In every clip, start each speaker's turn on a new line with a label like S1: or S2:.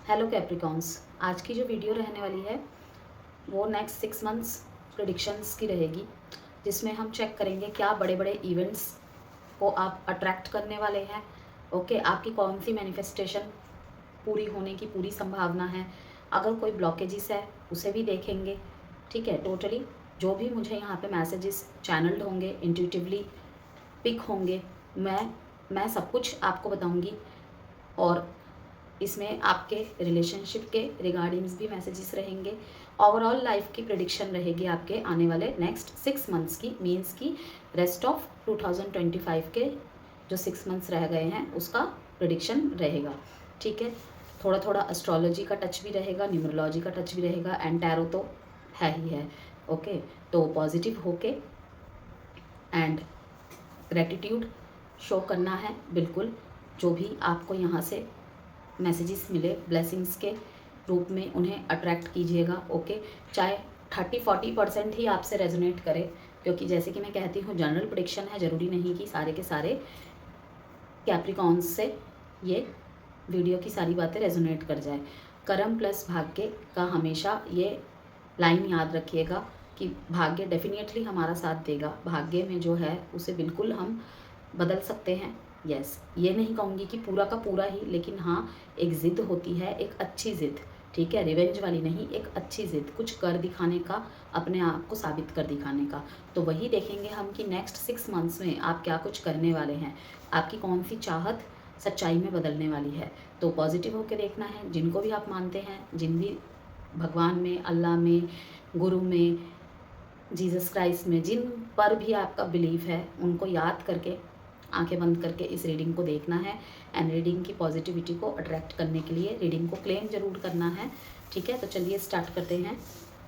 S1: Hello Capricorns, आज की जो वीडियो रहने वाली है वो नेक्स्ट 6 मंथ्स प्रेडिक्शंस की रहेगी, जिसमें हम चेक करेंगे क्या बड़े बड़े इवेंट्स को आप अट्रैक्ट करने वाले हैं। ओके, आपकी कौन सी मैनिफेस्टेशन पूरी होने की पूरी संभावना है। अगर कोई ब्लॉकेजेस है उसे भी देखेंगे। ठीक है, टोटली जो भी मुझे यहाँ पे मैसेजेस चैनल्ड होंगे, इंट्यूटिवली पिक होंगे, मैं सब कुछ आपको बताऊँगी। और इसमें आपके रिलेशनशिप के रिगार्डिंग्स भी मैसेजेस रहेंगे। ओवरऑल लाइफ की प्रेडिक्शन रहेगी आपके आने वाले नेक्स्ट 6 मंथ्स की, मीन्स की रेस्ट ऑफ 2025 के जो 6 मंथ्स रह गए हैं उसका प्रेडिक्शन रहेगा। ठीक है, थोड़ा थोड़ा एस्ट्रोलॉजी का टच भी रहेगा, न्यूमरोलॉजी का टच भी रहेगा, एंड टैरो तो है ही है। ओके, तो पॉजिटिव होके एंड ग्रेटिट्यूड शो करना है बिल्कुल। जो भी आपको यहाँ से मैसेजेस मिले ब्लेसिंग्स के रूप में उन्हें अट्रैक्ट कीजिएगा। ओके, चाहे 30-40% ही आपसे रेजोनेट करे, क्योंकि जैसे कि मैं कहती हूँ जनरल प्रेडिक्शन है, ज़रूरी नहीं कि सारे के सारे कैप्रिकॉन्स से ये वीडियो की सारी बातें रेजोनेट कर जाए। कर्म प्लस भाग्य का हमेशा ये लाइन याद रखिएगा कि भाग्य डेफिनेटली हमारा साथ देगा। भाग्य में जो है उसे बिल्कुल हम बदल सकते हैं। यस, ये नहीं कहूँगी कि पूरा का पूरा ही, लेकिन हाँ एक ज़िद होती है, एक अच्छी ज़िद। ठीक है, रिवेंज वाली नहीं, एक अच्छी ज़िद, कुछ कर दिखाने का, अपने आप को साबित कर दिखाने का। तो वही देखेंगे हम कि नेक्स्ट 6 मंथ्स में आप क्या कुछ करने वाले हैं, आपकी कौन सी चाहत सच्चाई में बदलने वाली है। तो पॉजिटिव होकर देखना है। जिनको भी आप मानते हैं, जिन भी भगवान में, अल्लाह में, गुरु में, जीसस क्राइस्ट में, जिन पर भी आपका बिलीव है, उनको याद करके आंखें बंद करके इस रीडिंग को देखना है। एंड रीडिंग की पॉजिटिविटी को अट्रैक्ट करने के लिए रीडिंग को क्लेम जरूर करना है। ठीक है, तो चलिए स्टार्ट करते हैं।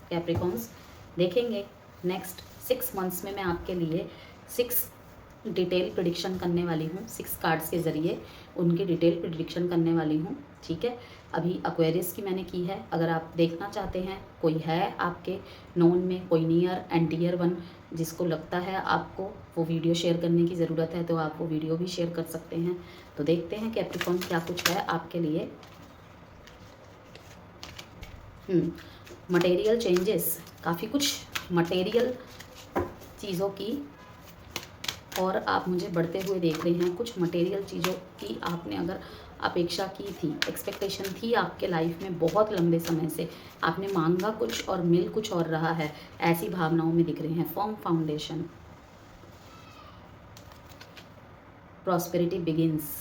S1: कैप्रिकॉन्स, देखेंगे नेक्स्ट 6 मंथ्स में मैं आपके लिए 6 डिटेल प्रेडिक्शन करने वाली हूँ। 6 कार्ड्स के ज़रिए उनकी डिटेल प्रेडिक्शन करने वाली हूँ। ठीक है, अभी एक्वेरियस की मैंने की है। अगर आप देखना चाहते हैं, कोई है आपके नोन में, कोई नियर एंड डियर वन जिसको लगता है आपको वो वीडियो शेयर करने की ज़रूरत है, तो आप वो वीडियो भी शेयर कर सकते हैं। तो देखते हैं कैप्रिकॉर्न क्या कुछ है आपके लिए। मटेरियल चेंजेस, काफ़ी कुछ मटेरियल चीज़ों की, और आप मुझे बढ़ते हुए देख रहे हैं। कुछ मटेरियल चीज़ों की आपने अगर अपेक्षा की थी, एक्सपेक्टेशन थी आपके लाइफ में बहुत लंबे समय से, आपने मांगा कुछ और मिल कुछ और रहा है, ऐसी भावनाओं में दिख रहे हैं। Firm foundation, prosperity begins.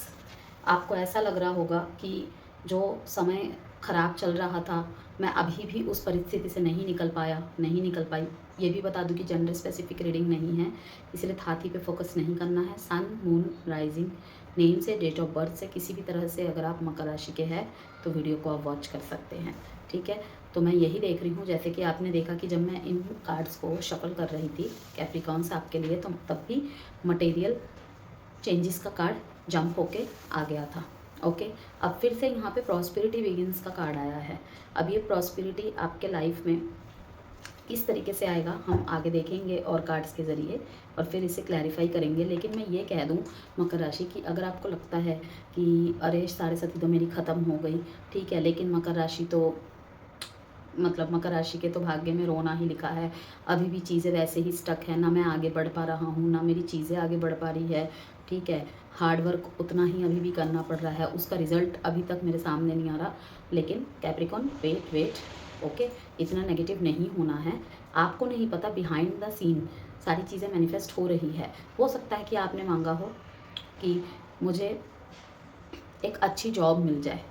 S1: आपको ऐसा लग रहा होगा कि जो समय ख़राब चल रहा था, मैं अभी भी उस परिस्थिति से नहीं निकल पाई। ये भी बता दूं कि जेंडर स्पेसिफिक रीडिंग नहीं है, इसलिए थाती पे फोकस नहीं करना है। सन, मून, राइजिंग, नेम से, डेट ऑफ बर्थ से, किसी भी तरह से अगर आप मकर राशि के हैं तो वीडियो को आप वॉच कर सकते हैं। ठीक है, तो मैं यही देख रही हूँ, जैसे कि आपने देखा कि जब मैं इन कार्ड्स को शफल कर रही थी कैप्रिकॉर्न्स आपके लिए, तो तब भी मटेरियल चेंजेस का कार्ड जंप होके आ गया था। ओके, अब फिर से यहाँ पे प्रॉस्पेरिटी बिगिंस का कार्ड आया है। अब ये प्रॉस्पेरिटी आपके लाइफ में किस तरीके से आएगा हम आगे देखेंगे और कार्ड्स के ज़रिए, और फिर इसे क्लैरिफाई करेंगे। लेकिन मैं ये कह दूँ मकर राशि की, अगर आपको लगता है कि अरे साढ़े साथी तो मेरी ख़त्म हो गई, ठीक है, लेकिन मकर राशि तो मतलब मकर राशि के तो भाग्य में रोना ही लिखा है, अभी भी चीज़ें वैसे ही स्टक है, ना मैं आगे बढ़ पा रहा हूँ, ना मेरी चीज़ें आगे बढ़ पा रही है। ठीक है, हार्ड वर्क उतना ही अभी भी करना पड़ रहा है, उसका रिजल्ट अभी तक मेरे सामने नहीं आ रहा। लेकिन कैप्रिकॉर्न, वेट, ओके, इतना नेगेटिव नहीं होना है। आपको नहीं पता बिहाइंड द सीन सारी चीज़ें मैनिफेस्ट हो रही है। हो सकता है कि आपने मांगा हो कि मुझे एक अच्छी जॉब मिल जाए,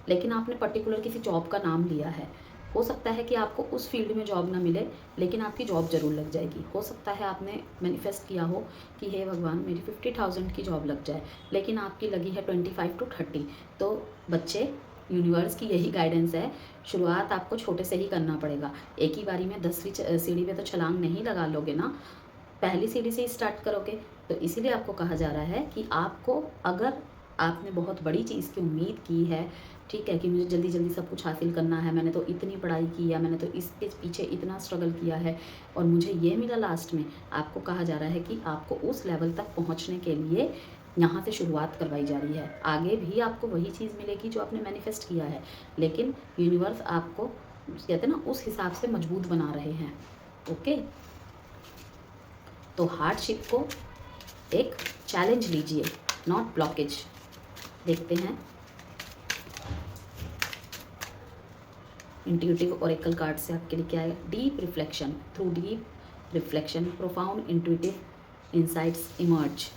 S1: लेकिन आपने पर्टिकुलर किसी जॉब का नाम लिया है। हो सकता है कि आपको उस फील्ड में जॉब ना मिले, लेकिन आपकी जॉब ज़रूर लग जाएगी। हो सकता है आपने मैनिफेस्ट किया हो कि हे भगवान मेरी 50,000 की जॉब लग जाए, लेकिन आपकी लगी है 25 to 30। तो बच्चे, यूनिवर्स की यही गाइडेंस है, शुरुआत आपको छोटे से ही करना पड़ेगा। एक ही बारी में 10वीं सीढ़ी पे तो छलांग नहीं लगा लोगे ना, पहली सीढ़ी से ही स्टार्ट करोगे। तो इसीलिए आपको कहा जा रहा है कि आपको, अगर आपने बहुत बड़ी चीज़ की उम्मीद की है, ठीक है, कि मुझे जल्दी जल्दी सब कुछ हासिल करना है, मैंने तो इतनी पढ़ाई की है, मैंने तो इसके पीछे इतना स्ट्रगल किया है और मुझे ये मिला लास्ट में, आपको कहा जा रहा है कि आपको उस लेवल तक पहुंचने के लिए यहाँ से शुरुआत करवाई जा रही है। आगे भी आपको वही चीज़ मिलेगी जो आपने मैनिफेस्ट किया है, लेकिन यूनिवर्स आपको कहते हैं ना उस हिसाब से मजबूत बना रहे हैं। ओके, तो हार्डशिप को एक चैलेंज लीजिए, नॉट ब्लॉकेज। देखते हैं इंट्यूटिव ओरेकल कार्ड से आपके लिए क्या है। Deep reflection, through deep reflection profound intuitive insights emerge.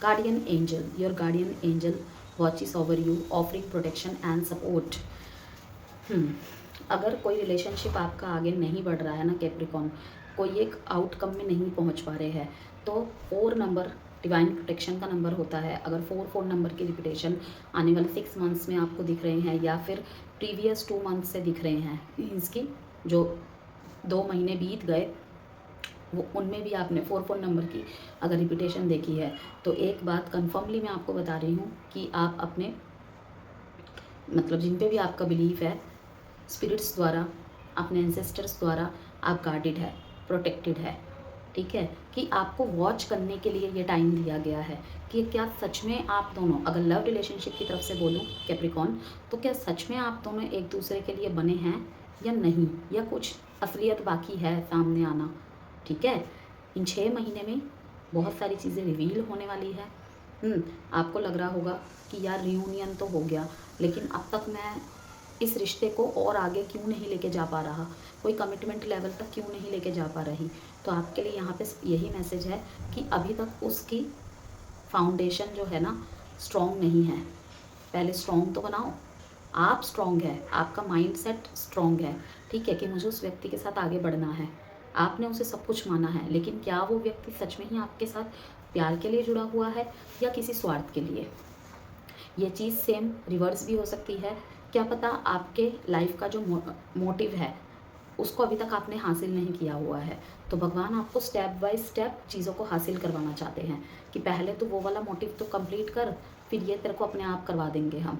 S1: Guardian angel, your guardian angel watches over you, offering protection and support. अगर कोई रिलेशनशिप आपका आगे नहीं बढ़ रहा है ना कैप्रिकॉन, कोई एक आउटकम में नहीं पहुंच पा रहे हैं, तो 4 नंबर डिवाइन प्रोटेक्शन का नंबर होता है। अगर 4 नंबर की रिपीटेशन आने वाले 6 मंथ्स में आपको दिख रहे हैं या फिर प्रीवियस 2 मंथ्स से दिख रहे हैं, इसकी जो 2 महीने बीत गए वो उनमें भी आपने 4 नंबर की अगर रिपीटेशन देखी है, तो एक बात कन्फर्मली मैं आपको बता रही हूँ कि आप अपने मतलब जिन पे भी आपका बिलीफ है, स्पिरिट्स द्वारा, अपने एंसेस्टर्स द्वारा आप गार्डेड है, प्रोटेक्टेड है। ठीक है, कि आपको वॉच करने के लिए ये टाइम दिया गया है कि क्या सच में आप दोनों, अगर लव रिलेशनशिप की तरफ से बोलूँ कैप्रिकॉन, तो क्या सच में आप दोनों एक दूसरे के लिए बने हैं या नहीं, या कुछ असलियत बाकी है सामने आना। ठीक है, इन 6 महीने में बहुत सारी चीज़ें रिवील होने वाली है। आपको लग रहा होगा कि यार रियूनियन तो हो गया, लेकिन अब तक मैं इस रिश्ते को और आगे क्यों नहीं लेके जा पा रहा, कोई कमिटमेंट लेवल तक क्यों नहीं लेके जा पा रही। तो आपके लिए यहाँ पे यही मैसेज है कि अभी तक उसकी फाउंडेशन जो है ना स्ट्रॉन्ग नहीं है। पहले स्ट्रॉन्ग तो बनाओ, आप स्ट्रॉन्ग है, आपका माइंड सेट स्ट्रॉन्ग है। ठीक है, कि मुझे उस व्यक्ति के साथ आगे बढ़ना है, आपने उसे सब कुछ माना है, लेकिन क्या वो व्यक्ति सच में ही आपके साथ प्यार के लिए जुड़ा हुआ है या किसी स्वार्थ के लिए। ये चीज़ सेम रिवर्स भी हो सकती है। क्या पता आपके लाइफ का जो मोटिव है उसको अभी तक आपने हासिल नहीं किया हुआ है, तो भगवान आपको स्टेप बाय स्टेप चीज़ों को हासिल करवाना चाहते हैं कि पहले तो वो वाला मोटिव तो कंप्लीट कर, फिर ये तेरे को अपने आप करवा देंगे हम।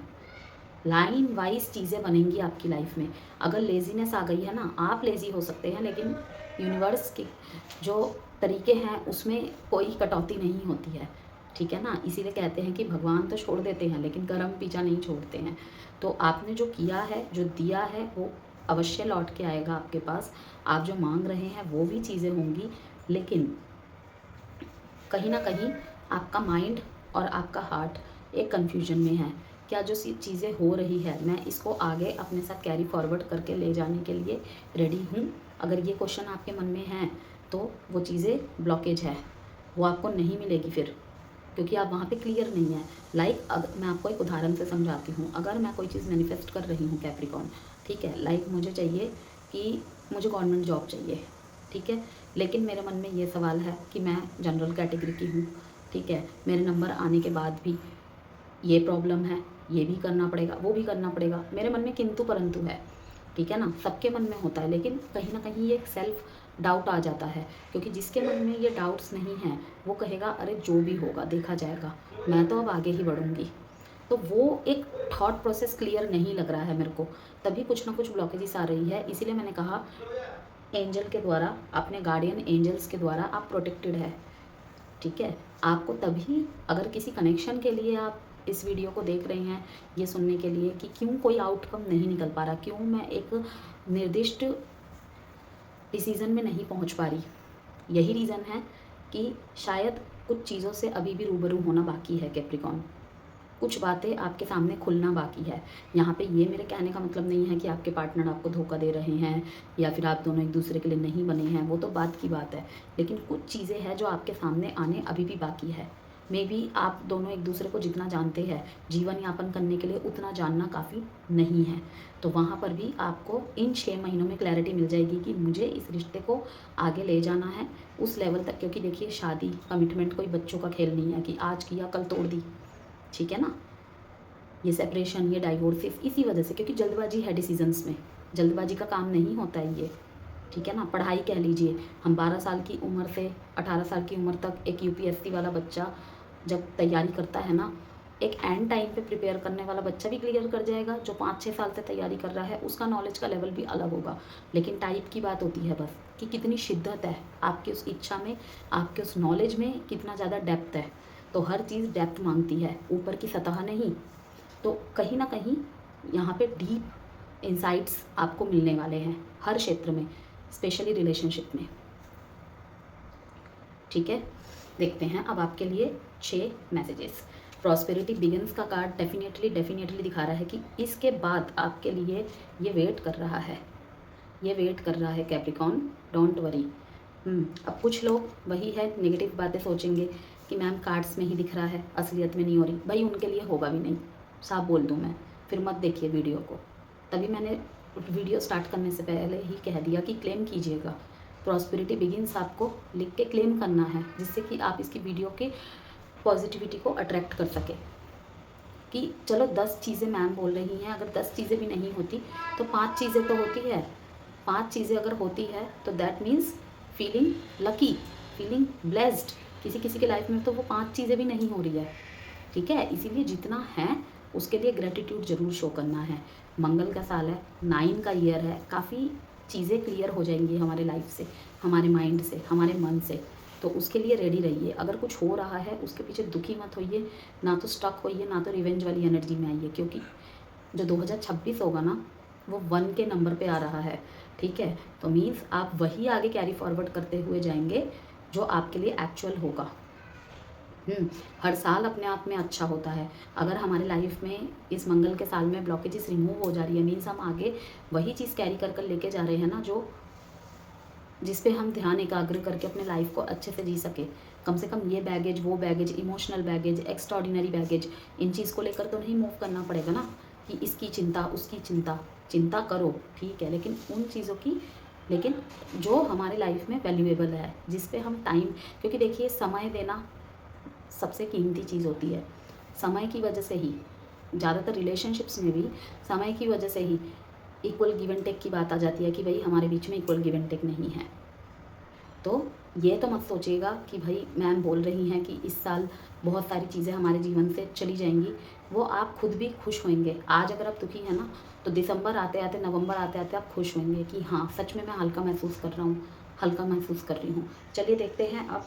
S1: लाइन वाइज चीज़ें बनेंगी आपकी लाइफ में। अगर लेजीनेस आ गई है ना, आप लेज़ी हो सकते हैं, लेकिन यूनिवर्स के जो तरीके हैं उसमें कोई कटौती नहीं होती है। ठीक है ना, इसीलिए कहते हैं कि भगवान तो छोड़ देते हैं लेकिन कर्म पीछा नहीं छोड़ते हैं। तो आपने जो किया है, जो दिया है, वो अवश्य लौट के आएगा आपके पास। आप जो मांग रहे हैं वो भी चीज़ें होंगी, लेकिन कहीं ना कहीं आपका माइंड और आपका हार्ट एक कन्फ्यूजन में है। क्या जो चीज़ें हो रही है मैं इसको आगे अपने साथ कैरी फॉरवर्ड करके ले जाने के लिए रेडी हूँ। अगर ये क्वेश्चन आपके मन में है तो वो चीज़ें ब्लॉकेज है, वो आपको नहीं मिलेगी फिर, क्योंकि आप वहाँ पे क्लियर नहीं है। अगर मैं आपको एक उदाहरण से समझाती हूँ, अगर मैं कोई चीज़ मैनिफेस्ट कर रही हूँ कैप्रिकॉन, ठीक है, मुझे चाहिए कि मुझे गवर्नमेंट जॉब चाहिए, ठीक है, लेकिन मेरे मन में ये सवाल है कि मैं जनरल कैटेगरी की हूँ, ठीक है, मेरे नंबर आने के बाद भी ये प्रॉब्लम है, ये भी करना पड़ेगा, वो भी करना पड़ेगा। मेरे मन में किंतु परंतु है, ठीक है ना, सबके मन में होता है, लेकिन कहीं ना कहीं ये एक सेल्फ डाउट आ जाता है, क्योंकि जिसके मन में ये डाउट्स नहीं हैं वो कहेगा अरे जो भी होगा देखा जाएगा, मैं तो अब आगे ही बढ़ूँगी। तो वो एक थॉट प्रोसेस क्लियर नहीं लग रहा है मेरे को, तभी कुछ ना कुछ ब्लॉकेजेस आ रही है। इसीलिए मैंने कहा एंजल के द्वारा, अपने गार्डियन एंजल्स के द्वारा आप प्रोटेक्टेड है, ठीक है। आपको तभी, अगर किसी कनेक्शन के लिए आप इस वीडियो को देख रहे हैं, ये सुनने के लिए कि क्यों कोई आउटकम नहीं निकल पा रहा, क्यों मैं एक निर्दिष्ट डिसीज़न में नहीं पहुंच पा रही, यही रीज़न है कि शायद कुछ चीज़ों से अभी भी रूबरू होना बाकी है कैप्रिकॉन, कुछ बातें आपके सामने खुलना बाकी है। यहाँ पे ये मेरे कहने का मतलब नहीं है कि आपके पार्टनर आपको धोखा दे रहे हैं या फिर आप दोनों एक दूसरे के लिए नहीं बने हैं, वो तो बात की बात है, लेकिन कुछ चीज़ें हैं जो आपके सामने आने अभी भी बाकी है। मे बी आप दोनों एक दूसरे को जितना जानते हैं जीवन यापन करने के लिए उतना जानना काफ़ी नहीं है, तो वहाँ पर भी आपको इन 6 महीनों में क्लैरिटी मिल जाएगी कि मुझे इस रिश्ते को आगे ले जाना है उस लेवल तक, क्योंकि देखिए शादी, कमिटमेंट कोई बच्चों का खेल नहीं है कि आज किया कल तोड़ दी, ठीक है ना। ये सेपरेशन, ये डाइवोर्सेस इसी वजह से, क्योंकि जल्दबाजी है डिसीजंस में, जल्दबाजी का काम नहीं होता है ये, ठीक है ना। पढ़ाई कह लीजिए, हम 12 साल की उम्र से 18 साल की उम्र तक एक यूपीएससी वाला बच्चा जब तैयारी करता है ना, एक एंड टाइम पे प्रिपेयर करने वाला बच्चा भी क्लियर कर जाएगा, जो 5-6 साल से तैयारी कर रहा है उसका नॉलेज का लेवल भी अलग होगा। लेकिन टाइप की बात होती है बस कि कितनी शिद्दत है आपकी उस इच्छा में, आपके उस नॉलेज में कितना ज़्यादा डेप्थ है। तो हर चीज़ डेप्थ मांगती है, ऊपर की सतह नहीं। तो कहीं ना कहीं यहाँ पे डीप इंसाइट्स आपको मिलने वाले हैं हर क्षेत्र में, स्पेशली रिलेशनशिप में। ठीक है, देखते हैं अब आपके लिए 6 मैसेजेस। प्रॉस्पेरिटी बिगिंस का कार्ड डेफिनेटली दिखा रहा है कि इसके बाद आपके लिए ये वेट कर रहा है, ये वेट कर रहा है कैप्रिकॉर्न, डोंट वरी। अब कुछ लोग वही है नेगेटिव बातें सोचेंगे कि मैम कार्ड्स में ही दिख रहा है, असलियत में नहीं हो रही। भाई उनके लिए होगा भी नहीं, साफ बोल दूँ मैं, फिर मत देखिए वीडियो को। तभी मैंने वीडियो स्टार्ट करने से पहले ही कह दिया कि क्लेम कीजिएगा। प्रॉस्पेरिटी बिगिंस आपको लिख के क्लेम करना है, जिससे कि आप इसकी वीडियो के पॉजिटिविटी को अट्रैक्ट कर सके। कि चलो 10 चीज़ें मैम बोल रही हैं, अगर 10 चीज़ें भी नहीं होती तो 5 चीज़ें तो होती है। 5 चीज़ें अगर होती है तो that means feeling lucky, feeling blessed. किसी किसी के लाइफ में तो वो 5 चीज़ें भी नहीं हो रही है। ठीक है, इसीलिए जितना है उसके लिए ग्रेटिट्यूड ज़रूर शो करना है। मंगल का साल है, 9 का ईयर है, काफ़ी चीज़ें क्लियर हो जाएंगी हमारे लाइफ से, हमारे माइंड से, हमारे मन से। तो उसके लिए रेडी रहिए। अगर कुछ हो रहा है उसके पीछे दुखी मत होइए, ना तो स्टक होइए, ना तो रिवेंज वाली एनर्जी में आइए, क्योंकि जो 2026 होगा ना वो 1 के नंबर पे आ रहा है। ठीक है, तो मीन्स आप वही आगे कैरी फॉरवर्ड करते हुए जाएंगे जो आपके लिए एक्चुअल होगा। हर साल अपने आप में अच्छा होता है। अगर हमारे लाइफ में इस मंगल के साल में ब्लॉकेजेस रिमूव हो जा रही है, मीन्स हम आगे वही चीज़ कैरी कर लेके जा रहे हैं ना, जो जिस पे हम ध्यान एकाग्र करके अपने लाइफ को अच्छे से जी सके। कम से कम ये बैगेज, वो baggage, emotional baggage, extraordinary baggage, इन चीज़ को लेकर तो नहीं मूव करना पड़ेगा ना कि इसकी चिंता, उसकी चिंता। चिंता करो ठीक है, लेकिन उन चीज़ों की, लेकिन जो हमारे लाइफ में वैल्यूएबल है, जिस पे हम टाइम, क्योंकि देखिए समय देना सबसे कीमती चीज़ होती है। समय की वजह से ही, ज़्यादातर रिलेशनशिप्स में भी समय की वजह से ही इक्वल गिव एंड टेक की बात आ जाती है कि भाई हमारे बीच में इक्वल गिव एंड टेक नहीं है। तो ये तो मत सोचिएगा कि भाई मैम बोल रही हैं कि इस साल बहुत सारी चीज़ें हमारे जीवन से चली जाएंगी, वो आप खुद भी खुश होंगे। आज अगर आप दुखी हैं ना, तो दिसंबर आते आते, नवंबर आते आते आप खुश होंगे कि हाँ सच में मैं हल्का महसूस कर रहा हूँ, हल्का महसूस कर रही हूँ। चलिए देखते हैं अब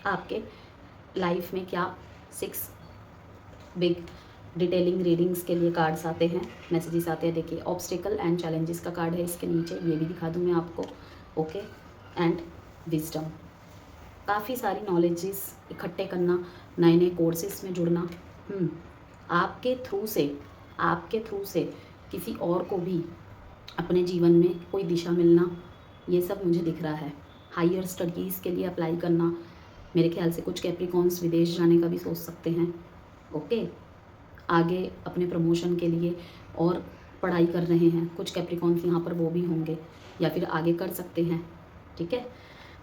S1: आपके लाइफ में क्या 6 बिग डिटेलिंग रीडिंग्स के लिए कार्ड्स आते हैं, मैसेजेस आते हैं। देखिए ऑब्स्टिकल एंड चैलेंजेस का कार्ड है इसके नीचे, ये भी दिखा दूँ मैं आपको। ओके, एंड विजडम, काफ़ी सारी नॉलेजेस इकट्ठे करना, नए नए कोर्सेज में जुड़ना, आपके थ्रू से किसी और को भी अपने जीवन में कोई दिशा मिलना, ये सब मुझे दिख रहा है। हायर स्टडीज़ के लिए अप्लाई करना, मेरे ख्याल से कुछ कैप्रिकॉन्स विदेश जाने का भी सोच सकते हैं। ओके, आगे अपने प्रमोशन के लिए और पढ़ाई कर रहे हैं, कुछ कैप्रिकॉन्स यहाँ पर वो भी होंगे या फिर आगे कर सकते हैं। ठीक है,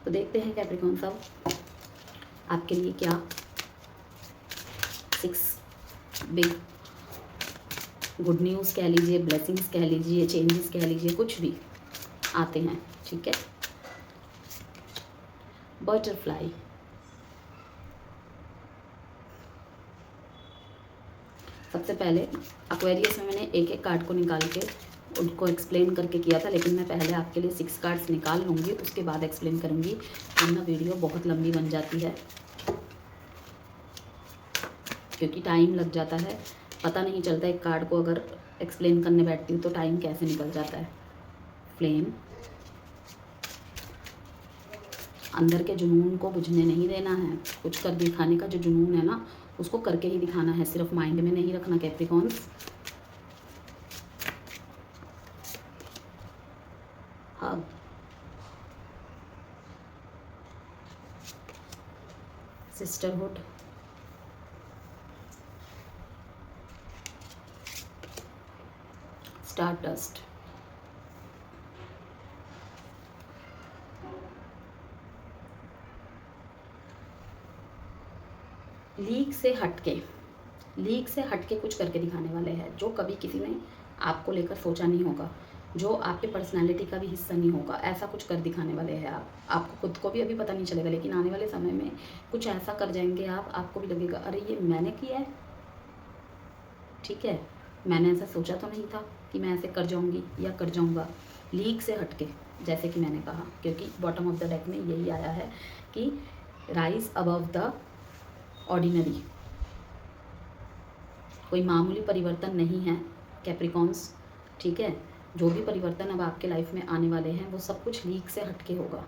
S1: तो देखते हैं कैप्रिकॉन सब आपके लिए क्या 6 बिग गुड न्यूज़ कह लीजिए, ब्लेसिंग्स कह लीजिए, चेंजेस कह लीजिए, कुछ भी आते हैं। ठीक है, बटरफ्लाई, सबसे पहले एक्वेरियस में मैंने एक एक कार्ड को निकाल के उनको एक्सप्लेन करके किया था, लेकिन मैं पहले आपके लिए 6 कार्ड्स निकाल लूँगी, उसके बाद एक्सप्लेन करूँगी, वरना वीडियो बहुत लंबी बन जाती है, क्योंकि टाइम लग जाता है, पता नहीं चलता। एक कार्ड को अगर एक्सप्लेन करने बैठती हूँ तो टाइम कैसे निकल जाता है। फ्लेम, अंदर के जुनून को बुझने नहीं देना है, कुछ कर दिखाने का जो जुनून है ना, उसको करके ही दिखाना है, सिर्फ माइंड में नहीं रखना कैप्रिकॉन्स। हग, सिस्टरहुड, स्टारडस्ट, लीक से हटके कुछ करके दिखाने वाले हैं, जो कभी किसी ने आपको लेकर सोचा नहीं होगा, जो आपके पर्सनालिटी का भी हिस्सा नहीं होगा, ऐसा कुछ कर दिखाने वाले हैं आप। आपको खुद को भी अभी पता नहीं चलेगा, लेकिन आने वाले समय में कुछ ऐसा कर जाएंगे आप, आपको भी लगेगा अरे ये मैंने किया है, ठीक है, मैंने ऐसा सोचा तो नहीं था कि मैं ऐसे कर जाऊंगी या कर जाऊंगा, लीग से हटके, जैसे कि मैंने कहा, क्योंकि बॉटम ऑफ द डेक में यही आया है कि राइज अबव द ऑर्डिनरी। कोई मामूली परिवर्तन नहीं है कैप्रिकॉन्स, ठीक है। जो भी परिवर्तन अब आपके लाइफ में आने वाले हैं वो सब कुछ लीक से हटके होगा।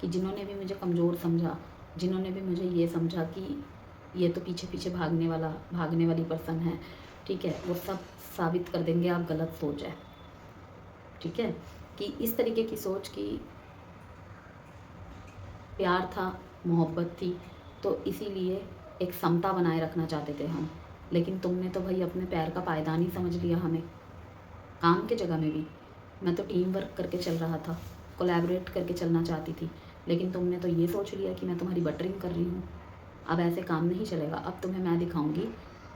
S1: कि जिन्होंने भी मुझे कमज़ोर समझा, जिन्होंने भी मुझे ये समझा कि ये तो पीछे पीछे भागने वाली पर्सन है, ठीक है, वो सब साबित कर देंगे आप गलत सोच है, ठीक है। कि इस तरीके की सोच की प्यार था, मोहब्बत थी, तो इसीलिए एक समता बनाए रखना चाहते थे हम। लेकिन तुमने तो भाई अपने पैर का पायदान ही समझ लिया हमें, काम के जगह में भी। मैं तो टीम वर्क करके चल रहा था, कोलैबोरेट करके चलना चाहती थी, लेकिन तुमने तो ये सोच लिया कि मैं तुम्हारी बटरिंग कर रही हूँ। अब ऐसे काम नहीं चलेगा। अब तुम्हें मैं दिखाऊंगी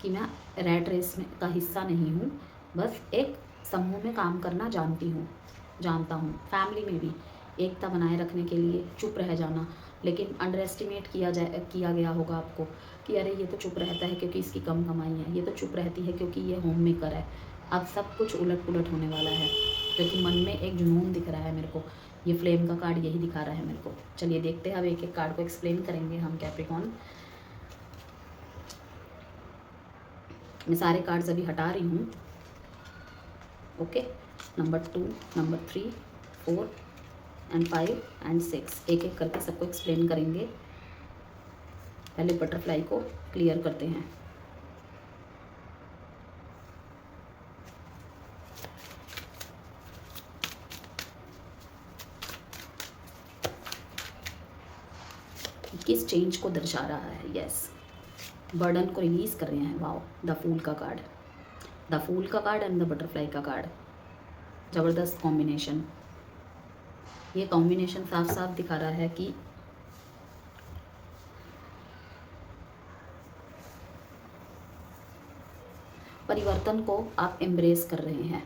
S1: कि मैं रैट रेस में का हिस्सा नहीं हूँ, बस एक समूह में काम करना जानता हूँ। फैमिली में भी एकता बनाए रखने के लिए चुप रह जाना, लेकिन अंडर एस्टिमेट किया गया होगा आपको कि अरे ये तो चुप रहता है क्योंकि इसकी कम कमाई है, ये तो चुप रहती है क्योंकि ये होम मेकर है। अब सब कुछ उलट पुलट होने वाला है, क्योंकि मन में एक जुनून दिख रहा है मेरे को। ये फ्लेम का कार्ड यही दिखा रहा है मेरे को। चलिए देखते हैं, अब एक एक कार्ड को एक्सप्लेन करेंगे हम कैप्रिकॉन। मैं सारे कार्ड्स अभी हटा रही हूँ, okay. Number 2, number 3, 4 and 5 and 6, एक एक करके सबको एक्सप्लेन करेंगे। पहले बटरफ्लाई को क्लियर करते हैं। किस चेंज को दर्शा रहा है? यस, बर्डन को रिलीज कर रहे हैं। वाओ, द फूल का कार्ड, द फूल का कार्ड एंड द बटरफ्लाई का कार्ड, ज़बरदस्त कॉम्बिनेशन। ये कॉम्बिनेशन साफ साफ दिखा रहा है कि परिवर्तन को आप एम्ब्रेस कर रहे हैं,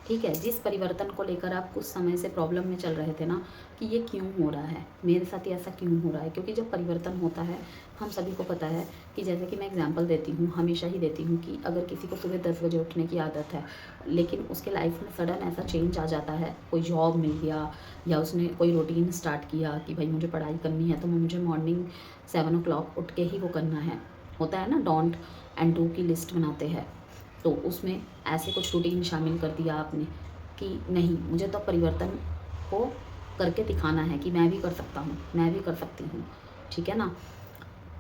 S1: ठीक है। जिस परिवर्तन को लेकर आप कुछ समय से प्रॉब्लम में चल रहे थे ना, कि ये क्यों हो रहा है मेरे साथ, ये ऐसा क्यों हो रहा है, क्योंकि जब परिवर्तन होता है, हम सभी को पता है कि जैसे कि मैं एग्जांपल देती हूँ, हमेशा ही देती हूँ, कि अगर किसी को सुबह 10 बजे उठने की आदत है, लेकिन उसके लाइफ में सडन ऐसा चेंज आ जाता है, कोई जॉब मिल गया या उसने कोई रूटीन स्टार्ट किया कि भाई मुझे पढ़ाई करनी है तो मुझे मॉर्निंग 7 o'clock उठ के ही वो करना है। होता है ना, डोंट एंड डू की लिस्ट बनाते हैं, तो उसमें ऐसे कुछ रूटीन शामिल कर दिया आपने कि नहीं, मुझे तो परिवर्तन को करके दिखाना है कि मैं भी कर सकता हूँ, मैं भी कर सकती हूँ, ठीक है ना।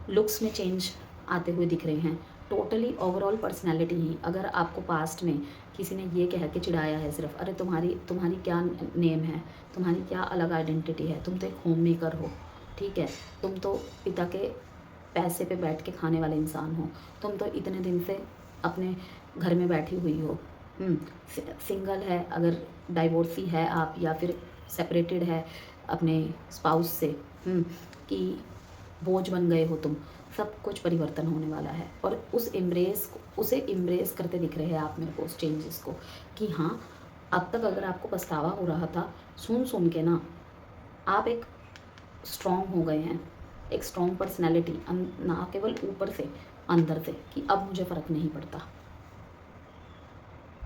S1: लुक्स में चेंज आते हुए दिख रहे हैं, टोटली ओवरऑल पर्सनैलिटी ही। अगर आपको पास्ट में किसी ने ये कह के चिढ़ाया है सिर्फ, अरे तुम्हारी क्या नेम है, तुम्हारी क्या अलग आइडेंटिटी है, तुम तो एक होम मेकर हो, ठीक है, तुम तो पिता के पैसे पे बैठ के खाने वाले इंसान हो, तुम तो इतने दिन से अपने घर में बैठी हुई हो, सिंगल है, अगर डाइवोर्सी है आप, या फिर सेपरेटेड है अपने स्पाउस से, कि बोझ बन गए हो तुम, सब कुछ परिवर्तन होने वाला है। और उसे इम्ब्रेस करते दिख रहे हैं आप मेरे को, उस चेंजेस को, कि हाँ, अब तक अगर आपको पछतावा हो रहा था सुन के ना, आप एक स्ट्रॉन्ग हो गए हैं, एक स्ट्रॉन्ग पर्सनैलिटी, ना केवल ऊपर से, अंदर से, कि अब मुझे फ़र्क नहीं पड़ता,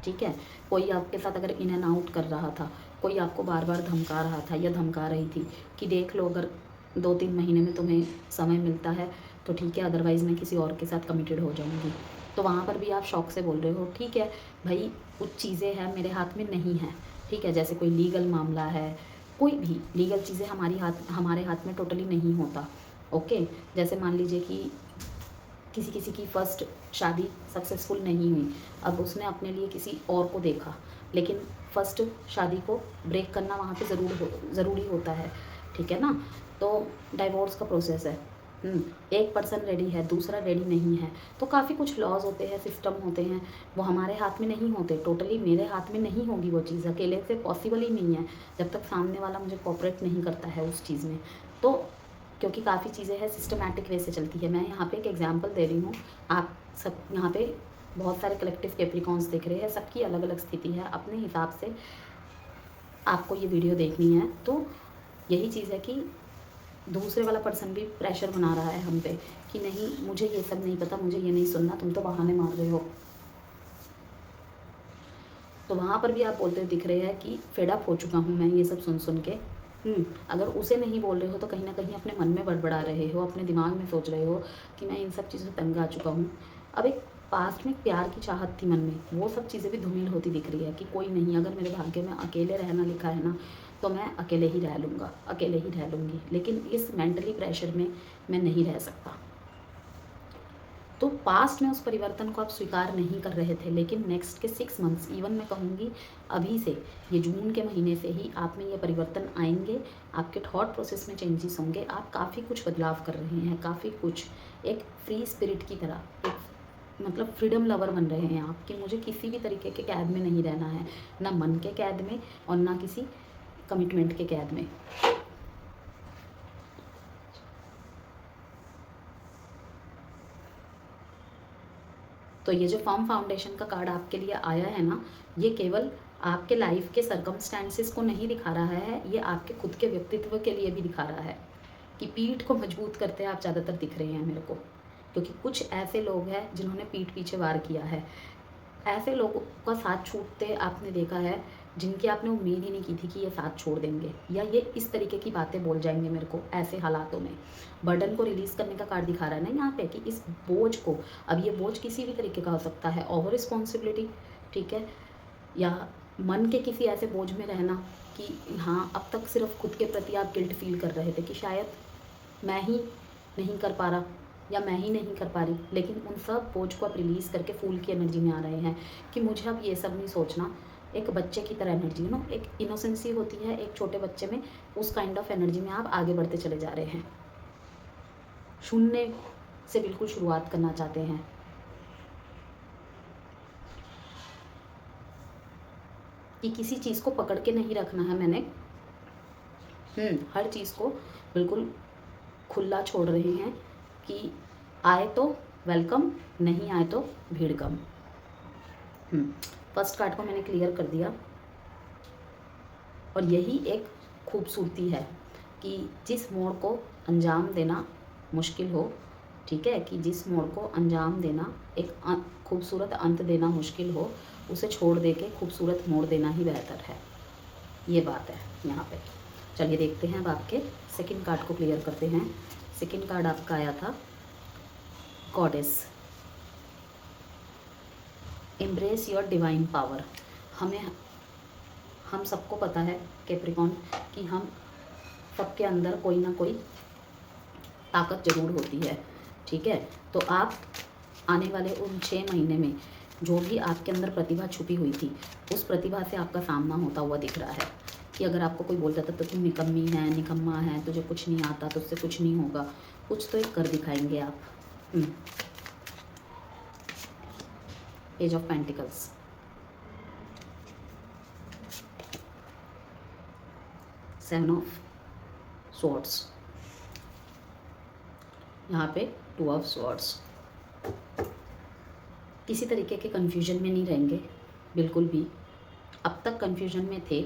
S1: ठीक है। कोई आपके साथ अगर इन एंड आउट कर रहा था, कोई आपको बार बार धमका रहा था या धमका रही थी कि देख लो, अगर 2-3 महीने में तुम्हें समय मिलता है तो ठीक है, अदरवाइज़ मैं किसी और के साथ कमिटेड हो जाऊंगी, तो वहाँ पर भी आप शौक से बोल रहे हो, ठीक है भाई, कुछ चीज़ें हैं मेरे हाथ में नहीं है, ठीक है। जैसे कोई लीगल मामला है, कोई भी लीगल चीज़ें हमारे हाथ में टोटली नहीं होता, ओके। जैसे मान लीजिए कि किसी की फर्स्ट शादी सक्सेसफुल नहीं हुई, अब उसने अपने लिए किसी और को देखा, लेकिन फर्स्ट शादी को ब्रेक करना वहाँ पे ज़रूरी होता है, ठीक है ना। तो डाइवोर्स का प्रोसेस है, एक पर्सन रेडी है, दूसरा रेडी नहीं है, तो काफ़ी कुछ लॉज होते हैं, सिस्टम होते हैं, वो हमारे हाथ में नहीं होते, टोटली मेरे हाथ में नहीं होगी वो चीज़, अकेले से पॉसिबल ही नहीं है, जब तक सामने वाला मुझे कोऑपरेट नहीं करता है उस चीज़ में। तो क्योंकि काफ़ी चीज़ें हैं सिस्टमैटिक वे से चलती है। मैं यहाँ पे एक एग्जांपल दे रही हूँ, आप सब यहाँ पे बहुत सारे कलेक्टिव कैप्रिकॉन्स देख रहे हैं, सबकी अलग अलग स्थिति है, अपने हिसाब से आपको ये वीडियो देखनी है। तो यही चीज़ है कि दूसरे वाला पर्सन भी प्रेशर बना रहा है हम पे कि नहीं, मुझे ये सब नहीं पता, मुझे ये नहीं सुनना, तुम तो बहाने मार रहे हो, तो वहाँ पर भी आप बोलते हुए दिख रहे हैं कि फेड अप हो चुका हूँ मैं ये सब सुन के। अगर उसे नहीं बोल रहे हो तो कहीं ना कहीं अपने मन में बड़बड़ा रहे हो, अपने दिमाग में सोच रहे हो कि मैं इन सब चीज़ों से तंग आ चुका हूँ। अब एक पास्ट में प्यार की चाहत थी मन में, वो सब चीज़ें भी धूमिल होती दिख रही है कि कोई नहीं, अगर मेरे भाग्य में अकेले रहना लिखा है ना तो मैं अकेले ही रह लूँगा, अकेले ही रह लूँगी, लेकिन इस मेंटली प्रेशर में मैं नहीं रह सकता। तो पास्ट में उस परिवर्तन को आप स्वीकार नहीं कर रहे थे, लेकिन नेक्स्ट के 6 मंथ्स, इवन मैं कहूँगी अभी से, ये जून के महीने से ही आप में ये परिवर्तन आएंगे, आपके थॉट प्रोसेस में चेंजेस होंगे, आप काफ़ी कुछ बदलाव कर रहे हैं, काफ़ी कुछ एक फ्री स्पिरिट की तरह, एक मतलब फ्रीडम लवर बन रहे हैं आप कि मुझे किसी भी तरीके के कैद में नहीं रहना है, ना मन के कैद में और ना किसी कमिटमेंट के कैद में। तो ये जो फर्म फाउंडेशन का कार्ड आपके लिए आया है ना, ये केवल आपके लाइफ के सर्कमस्टेंसेस को नहीं दिखा रहा है, ये आपके खुद के व्यक्तित्व के लिए भी दिखा रहा है कि पीठ को मजबूत करते आप ज़्यादातर दिख रहे हैं मेरे को, क्योंकि कुछ ऐसे लोग हैं जिन्होंने पीठ पीछे वार किया है। ऐसे लोगों का साथ छूटते आपने देखा है जिनकी आपने उम्मीद ही नहीं की थी कि ये साथ छोड़ देंगे या ये इस तरीके की बातें बोल जाएंगे मेरे को ऐसे हालातों में। बर्डन को रिलीज़ करने का कार्ड दिखा रहा है ना यहाँ पे कि इस बोझ को, अब ये बोझ किसी भी तरीके का हो सकता है, ओवर रिस्पॉन्सिबिलिटी, ठीक है, या मन के किसी ऐसे बोझ में रहना कि हाँ अब तक सिर्फ खुद के प्रति आप गिल्ट फील कर रहे थे कि शायद मैं ही नहीं कर पा रहा या मैं ही नहीं कर पा रही, लेकिन उन सब बोझ को आप रिलीज़ करके फूल की एनर्जी में आ रहे हैं कि मुझे अब ये सब नहीं सोचना। एक बच्चे की तरह एनर्जी नो, एक इनोसेंसी होती है एक छोटे बच्चे में, उस काइंड ऑफ एनर्जी में आप आगे बढ़ते चले जा रहे हैं, शून्य से बिल्कुल शुरुआत करना चाहते हैं। कि किसी चीज़ को पकड़ के नहीं रखना है मैंने, हर चीज़ को बिल्कुल खुला छोड़ रहे हैं कि आए तो वेलकम, नहीं आए तो भीड़ कम। फर्स्ट कार्ड को मैंने क्लियर कर दिया और यही एक खूबसूरती है कि जिस मोड़ को अंजाम देना मुश्किल हो, ठीक है, कि जिस मोड़ को अंजाम देना, एक खूबसूरत अंत देना मुश्किल हो, उसे छोड़ दे के खूबसूरत मोड़ देना ही बेहतर है, ये बात है यहाँ पे। चलिए देखते हैं अब आपके सेकंड कार्ड को क्लियर करते हैं। सेकंड कार्ड आपका आया था goddess, embrace your divine power. हम सबको पता है कैप्रिकॉन कि हम सबके अंदर कोई ना कोई ताकत ज़रूर होती है, ठीक है। तो आप आने वाले उन 6 महीने में जो भी आपके अंदर प्रतिभा छुपी हुई थी, उस प्रतिभा से आपका सामना होता हुआ दिख रहा है कि अगर आपको कोई बोलता था तो तुम निकम्मी है, निकम्मा है, तुझे कुछ नहीं आता, तुझसे कुछ नहीं होगा, कुछ तो एक कर दिखाएंगे आप। Page of pentacles, seven of swords, यहाँ पे 2 ऑफ स्वॉर्ड्स। किसी तरीके के कन्फ्यूजन में नहीं रहेंगे बिल्कुल भी, अब तक कन्फ्यूजन में थे,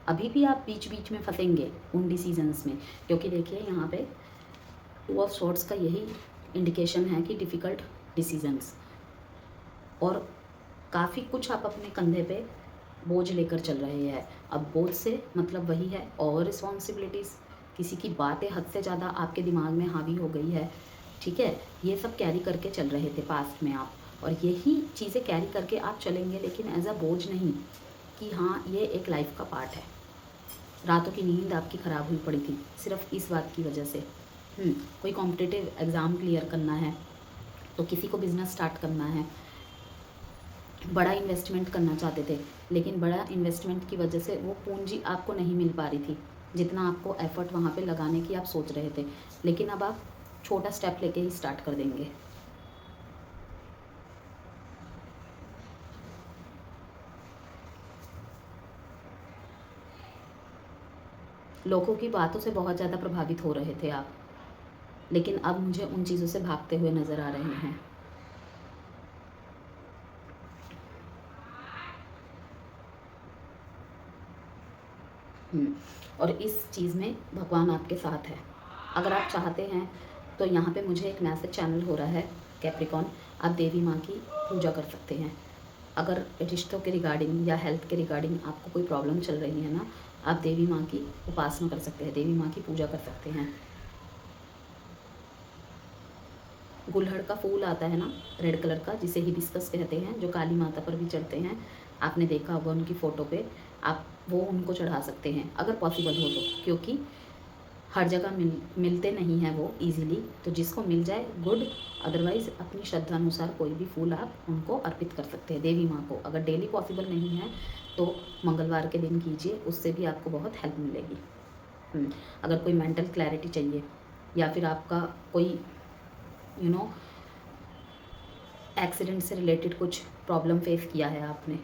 S1: अभी भी आप बीच बीच में फंसेंगे उन डिसीजंस में, क्योंकि देखिए यहाँ पे 2 ऑफ स्वॉर्ड्स का यही इंडिकेशन है कि डिफ़िकल्ट डिसीजंस, और काफ़ी कुछ आप अपने कंधे पे बोझ लेकर चल रहे हैं। अब बोझ से मतलब वही है ओवर रिस्पॉन्सिबिलिटीज़, किसी की बातें हद से ज़्यादा आपके दिमाग में हावी हो गई है, ठीक है, ये सब कैरी करके चल रहे थे पास्ट में आप, और यही चीज़ें कैरी करके आप चलेंगे, लेकिन एज अ बोझ नहीं कि हाँ ये एक लाइफ का पार्ट है। रातों की नींद आपकी ख़राब हुई पड़ी थी सिर्फ इस बात की वजह से। कोई कॉम्पिटिटिव एग्ज़ाम क्लियर करना है, तो किसी को बिज़नेस स्टार्ट करना है, बड़ा इन्वेस्टमेंट करना चाहते थे, लेकिन बड़ा इन्वेस्टमेंट की वजह से वो पूंजी आपको नहीं मिल पा रही थी जितना आपको एफर्ट वहाँ पे लगाने की आप सोच रहे थे, लेकिन अब आप छोटा स्टेप लेके ही स्टार्ट कर देंगे। लोगों की बातों से बहुत ज़्यादा प्रभावित हो रहे थे आप, लेकिन अब मुझे उन चीज़ों से भागते हुए नज़र आ रहे हैं। और इस चीज़ में भगवान आपके साथ है। अगर आप चाहते हैं तो यहाँ पे मुझे एक मैसेज चैनल हो रहा है कैप्रिकॉन, आप देवी माँ की पूजा कर सकते हैं। अगर रिश्तों के रिगार्डिंग या हेल्थ के रिगार्डिंग आपको कोई प्रॉब्लम चल रही है ना, आप देवी माँ की उपासना कर सकते हैं, देवी माँ की पूजा कर सकते हैं। गुलहड़ का फूल आता है ना रेड कलर का, जिसे हिबिस्कस कहते हैं, जो काली माता पर भी चढ़ते हैं, आपने देखा होगा उनकी फ़ोटो पे, आप वो उनको चढ़ा सकते हैं अगर पॉसिबल हो तो, क्योंकि हर जगह मिलते नहीं हैं वो इजीली, तो जिसको मिल जाए गुड, अदरवाइज़ अपनी श्रद्धा अनुसार कोई भी फूल आप उनको अर्पित कर सकते हैं देवी माँ को। अगर डेली पॉसिबल नहीं है तो मंगलवार के दिन कीजिए, उससे भी आपको बहुत हेल्प मिलेगी। अगर कोई मेंटल क्लैरिटी चाहिए या फिर आपका कोई एक्सीडेंट से रिलेटेड कुछ प्रॉब्लम फेस किया है आपने,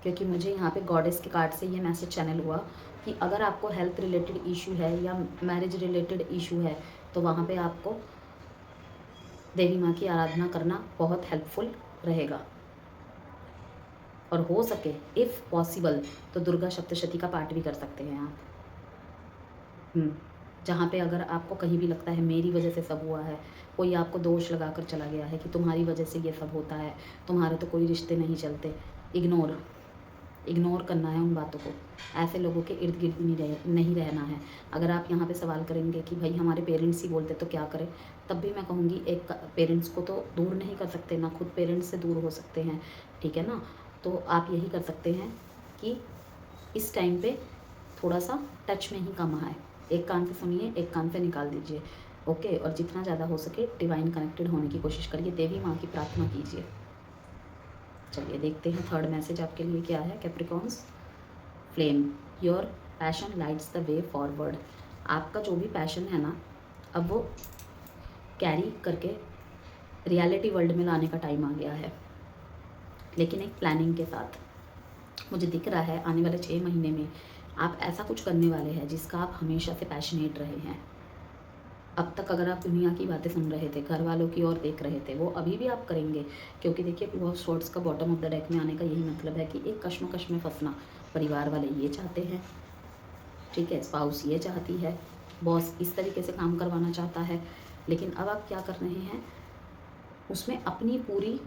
S1: क्योंकि मुझे यहाँ पे गॉडेस के कार्ड से ये मैसेज चैनल हुआ कि अगर आपको हेल्थ रिलेटेड इशू है या मैरिज रिलेटेड इशू है तो वहाँ पे आपको देवी माँ की आराधना करना बहुत हेल्पफुल रहेगा। और हो सके इफ़ पॉसिबल तो दुर्गा सप्तशती का पाठ भी कर सकते हैं आप। जहाँ पे अगर आपको कहीं भी लगता है मेरी वजह से सब हुआ है, कोई आपको दोष लगा कर चला गया है कि तुम्हारी वजह से ये सब होता है, तुम्हारे तो कोई रिश्ते नहीं चलते, इग्नोर करना है उन बातों को। ऐसे लोगों के इर्द गिर्द नहीं रहना है। अगर आप यहाँ पे सवाल करेंगे कि भाई हमारे पेरेंट्स ही बोलते तो क्या करें, तब भी मैं कहूँगी एक पेरेंट्स को तो दूर नहीं कर सकते ना, खुद पेरेंट्स से दूर हो सकते हैं, ठीक है ना। तो आप यही कर सकते हैं कि इस टाइम पे थोड़ा सा टच में ही कम आए, एक कान से सुनिए, एक कान से निकाल दीजिए, ओके। और जितना ज़्यादा हो सके डिवाइन कनेक्टेड होने की कोशिश करिए, देवी माँ की प्रार्थना कीजिए। चलिए देखते हैं थर्ड मैसेज आपके लिए क्या है। Capricorns, flame, your passion lights the way forward. आपका जो भी पैशन है ना, अब वो कैरी करके रियलिटी वर्ल्ड में लाने का टाइम आ गया है, लेकिन एक प्लानिंग के साथ। मुझे दिख रहा है आने वाले 6 महीने में आप ऐसा कुछ करने वाले हैं जिसका आप हमेशा से पैशनेट रहे हैं। अब तक अगर आप दुनिया की बातें सुन रहे थे, घर वालों की ओर देख रहे थे, वो अभी भी आप करेंगे, क्योंकि देखिए टू ऑफ स्वॉर्ड्स का बॉटम ऑफ द डेक में आने का यही मतलब है कि एक कश्मकश में फंसना। परिवार वाले ये चाहते हैं, ठीक है, स्पाउस ये चाहती है, बॉस इस तरीके से काम करवाना चाहता है, लेकिन अब आप क्या कर रहे हैं, उसमें अपनी पूरी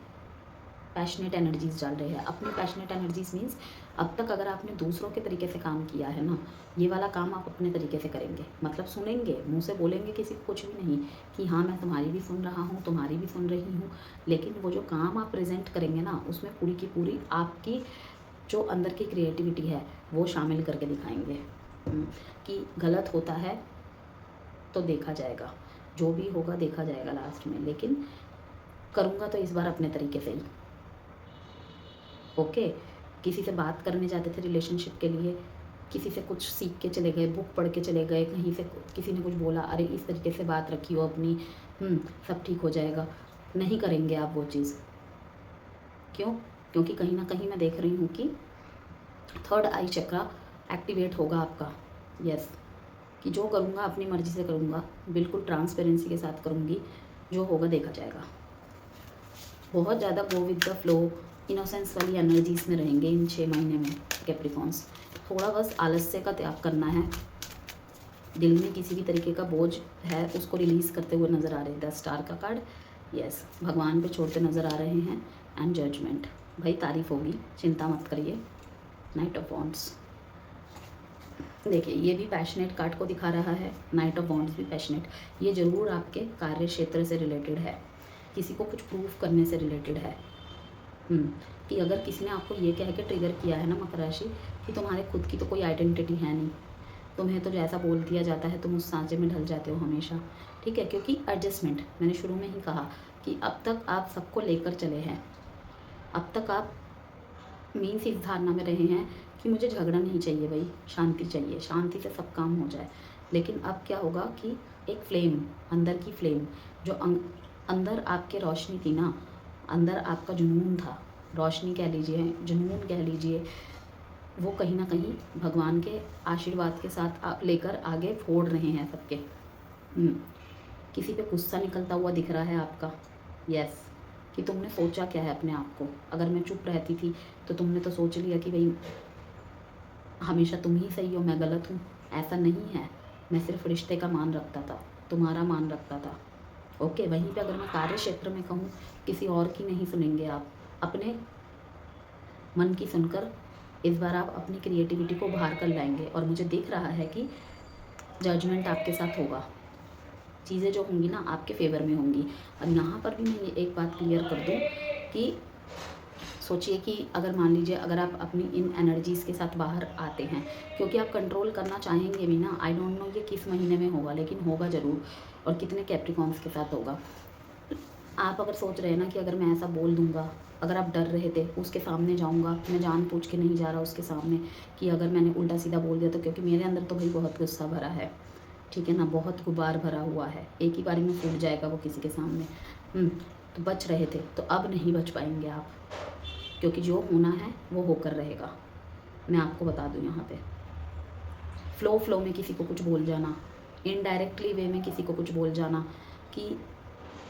S1: पैशनेट एनर्जीज डाल रहे हैं। अपनी पैशनेट एनर्जीज मीन्स अब तक अगर आपने दूसरों के तरीके से काम किया है ना, ये वाला काम आप अपने तरीके से करेंगे। मतलब सुनेंगे, मुंह से बोलेंगे किसी को कुछ भी नहीं कि हाँ मैं तुम्हारी भी सुन रहा हूँ, तुम्हारी भी सुन रही हूँ, लेकिन वो जो काम आप प्रेजेंट करेंगे ना, उसमें पूरी की पूरी आपकी जो अंदर की क्रिएटिविटी है वो शामिल करके दिखाएंगे। कि गलत होता है तो देखा जाएगा, जो भी होगा देखा जाएगा लास्ट में, लेकिन करूँगा तो इस बार अपने तरीके से ही, ओके। किसी से बात करने जाते थे रिलेशनशिप के लिए, किसी से कुछ सीख के चले गए, बुक पढ़ के चले गए, कहीं से किसी ने कुछ बोला, अरे इस तरीके से बात रखी हो अपनी, सब ठीक हो जाएगा, नहीं करेंगे आप वो चीज़। क्यों? क्योंकि कहीं ना कहीं मैं देख रही हूँ कि थर्ड आई चक्रा एक्टिवेट होगा आपका। यस, कि जो करूँगा अपनी मर्ज़ी से करूँगा, बिल्कुल ट्रांसपेरेंसी के साथ करूँगी, जो होगा देखा जाएगा। बहुत ज़्यादा go with the flow, innocence वाली एनर्जीज में रहेंगे इन 6 महीने में कैप्रिकॉन्स। थोड़ा बस आलस्य का त्याग करना है, दिल में किसी भी तरीके का बोझ है उसको रिलीज़ करते हुए नज़र आ रहे हैं। 10 स्टार का कार्ड, यस, भगवान पे छोड़ते नज़र आ रहे हैं, एंड जजमेंट। भाई तारीफ होगी, चिंता मत करिए। नाइट ऑफ वॉन्ड्स, देखिए ये भी पैशनेट कार्ड को दिखा रहा है, नाइट ऑफ वॉन्ड्स भी पैशनेट। ये ज़रूर आपके कार्य क्षेत्र से रिलेटेड है, किसी को कुछ प्रूफ करने से रिलेटेड है। कि अगर किसी ने आपको ये कह के ट्रिगर किया है ना मकर राशि कि तुम्हारे खुद की तो कोई आइडेंटिटी है नहीं, तुम्हें तो जैसा बोल दिया जाता है तुम उस सांचे में ढल जाते हो हमेशा, ठीक है। क्योंकि एडजस्टमेंट, मैंने शुरू में ही कहा कि अब तक आप सबको लेकर चले हैं, अब तक आप मीन्स इस धारणा में रहे हैं कि मुझे झगड़ा नहीं चाहिए भाई, शांति चाहिए, शांति से सब काम हो जाए। लेकिन अब क्या होगा कि एक फ्लेम, अंदर की फ्लेम, जो अंदर आपके रोशनी थी ना, अंदर आपका जुनून था, रोशनी कह लीजिए, जुनून कह लीजिए, वो कहीं ना कहीं भगवान के आशीर्वाद के साथ लेकर आगे फोड़ रहे हैं सबके। किसी पे गुस्सा निकलता हुआ दिख रहा है आपका, यस, कि तुमने सोचा क्या है अपने आप को। अगर मैं चुप रहती थी तो तुमने तो सोच लिया कि भाई हमेशा तुम ही सही हो, मैं गलत हूँ। ऐसा नहीं है, मैं सिर्फ रिश्ते का मान रखता था, तुम्हारा मान रखता था, ओके, वहीं पे अगर मैं कार्य क्षेत्र में कहूँ, किसी और की नहीं सुनेंगे आप, अपने मन की सुनकर इस बार आप अपनी क्रिएटिविटी को बाहर कर लाएंगे। और मुझे दिख रहा है कि जजमेंट आपके साथ होगा, चीज़ें जो होंगी ना आपके फेवर में होंगी। और यहाँ पर भी मैं ये एक बात क्लियर कर दूँ कि सोचिए कि अगर मान लीजिए अगर आप अपनी इन एनर्जीज़ के साथ बाहर आते हैं, क्योंकि आप कंट्रोल करना चाहेंगे भी ना, आई डोंट नो ये किस महीने में होगा, लेकिन होगा ज़रूर, और कितने कैप्रिकॉन्स के साथ होगा। आप अगर सोच रहे हैं ना कि अगर मैं ऐसा बोल दूंगा, अगर आप डर रहे थे उसके सामने जाऊंगा, मैं जानबूझ के नहीं जा रहा उसके सामने कि अगर मैंने उल्टा सीधा बोल दिया तो, क्योंकि मेरे अंदर तो भाई बहुत गुस्सा भरा है, ठीक है ना, बहुत गुबार भरा हुआ है, एक ही बारी में फूट जाएगा वो किसी के सामने। तो बच रहे थे, तो अब नहीं बच पाएंगे आप, क्योंकि जो होना है वो होकर रहेगा। मैं आपको बता दूं, यहाँ पे फ्लो में किसी को कुछ बोल जाना, इनडायरेक्टली वे में किसी को कुछ बोल जाना कि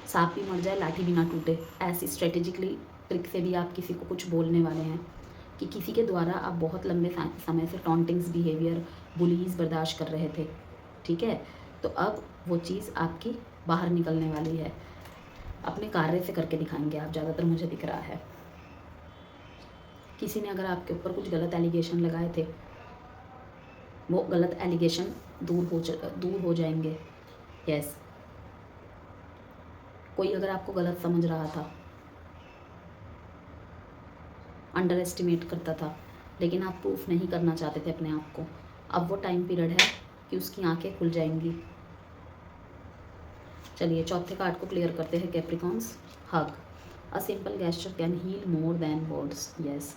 S1: सांप भी मर जाए लाठी भी ना टूटे, ऐसी स्ट्रेटेजिकली ट्रिक से भी आप किसी को कुछ बोलने वाले हैं कि किसी के द्वारा आप बहुत लंबे समय से टॉन्टिंग्स बिहेवियर, बुलीज बर्दाश्त कर रहे थे, ठीक है। तो अब वो चीज़ आपकी बाहर निकलने वाली है, अपने कार्य से करके दिखाएंगे आप, ज़्यादातर मुझे दिख रहा है। किसी ने अगर आपके ऊपर कुछ गलत एलिगेशन लगाए थे, वो गलत एलिगेशन दूर हो जाएंगे। यस, कोई अगर आपको गलत समझ रहा था, अंडर एस्टिमेट करता था, लेकिन आप प्रूफ नहीं करना चाहते थे अपने आप को, अब वो टाइम पीरियड है कि उसकी आंखें खुल जाएंगी। चलिए चौथे कार्ड को क्लियर करते हैं, Capricorns. Hug, a simple gesture can heal more than words. Yes,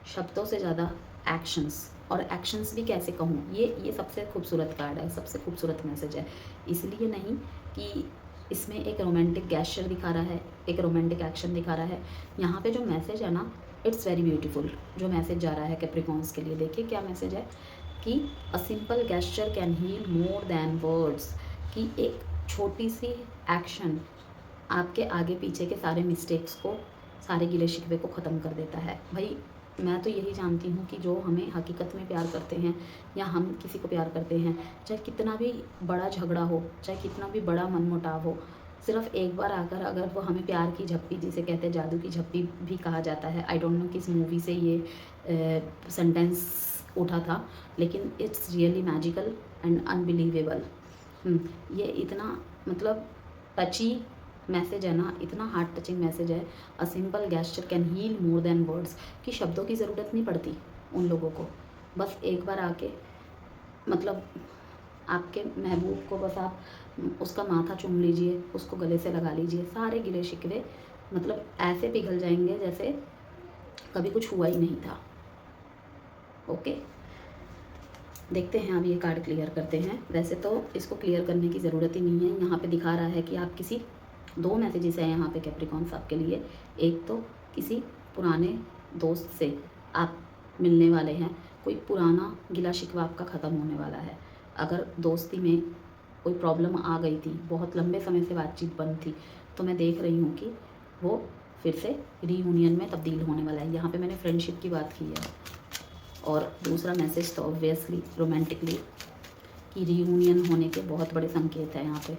S1: शब्दों से ज़्यादा एक्शंस, और एक्शंस भी कैसे कहूँ, ये सबसे खूबसूरत कार्ड है, सबसे खूबसूरत मैसेज है। इसलिए नहीं कि इसमें एक रोमांटिक गेस्चर दिखा रहा है, एक रोमांटिक एक्शन दिखा रहा है, यहाँ पे जो मैसेज है ना, इट्स वेरी ब्यूटीफुल। जो मैसेज जा रहा है कैप्रिकॉन्स के लिए, देखिए क्या मैसेज है कि a simple gesture can heal more than words, कि एक छोटी सी एक्शन आपके आगे पीछे के सारे मिस्टेक्स को, सारे गिले शिकवे को ख़त्म कर देता है। भाई मैं तो यही जानती हूँ कि जो हमें हकीकत में प्यार करते हैं, या हम किसी को प्यार करते हैं, चाहे कितना भी बड़ा झगड़ा हो, चाहे कितना भी बड़ा मनमुटाव हो, सिर्फ एक बार आकर अगर वो हमें प्यार की झप्पी, जिसे कहते हैं जादू की झप्पी भी कहा जाता है, आई डोंट नो किस मूवी से ये सेंटेंस उठा था, लेकिन it's really magical and unbelievable. ये इतना मतलब टची मैसेज है ना, इतना हार्ट टचिंग मैसेज है, a simple gesture can heal more than words, कि शब्दों की ज़रूरत नहीं पड़ती उन लोगों को, बस एक बार आके मतलब आपके महबूब को बस आप उसका माथा चूम लीजिए, उसको गले से लगा लीजिए, सारे गिले शिकवे मतलब ऐसे पिघल जाएंगे जैसे कभी कुछ हुआ ही नहीं था। ओके, देखते हैं अब ये कार्ड क्लियर करते हैं। वैसे तो इसको क्लियर करने की ज़रूरत ही नहीं है, यहाँ पे दिखा रहा है कि आप किसी, दो मैसेजेस हैं यहाँ पे कैप्रिकॉन्स आपके लिए। एक तो किसी पुराने दोस्त से आप मिलने वाले हैं, कोई पुराना गिला शिकवा आपका ख़त्म होने वाला है। अगर दोस्ती में कोई प्रॉब्लम आ गई थी, बहुत लंबे समय से बातचीत बंद थी, तो मैं देख रही हूँ कि वो फिर से रीयूनियन में तब्दील होने वाला है। यहाँ पे मैंने फ्रेंडशिप की बात की है, और दूसरा मैसेज तो ऑब्वियसली रोमांटिकली कि रीयूनियन होने के बहुत बड़े संकेत हैं। यहाँ पे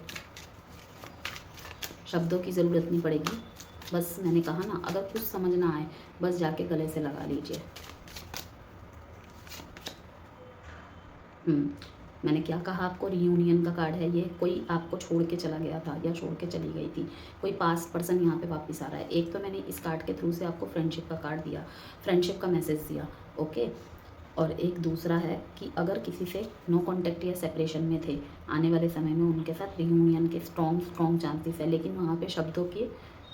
S1: शब्दों की ज़रूरत नहीं पड़ेगी, बस मैंने कहा ना, अगर कुछ समझ ना आए बस जाके गले से लगा लीजिए। मैंने क्या कहा आपको, रीयूनियन का कार्ड है ये, कोई आपको छोड़ के चला गया था या छोड़ के चली गई थी, कोई पास्ट पर्सन यहाँ पे वापस आ रहा है। एक तो मैंने इस कार्ड के थ्रू से आपको फ्रेंडशिप का कार्ड दिया, फ्रेंडशिप का मैसेज दिया, ओके। और एक दूसरा है कि अगर किसी से नो कॉन्टेक्ट या सेपरेशन में थे, आने वाले समय में उनके साथ रीयूनियन के स्ट्रॉन्ग चांसेस है, लेकिन वहाँ पे शब्दों के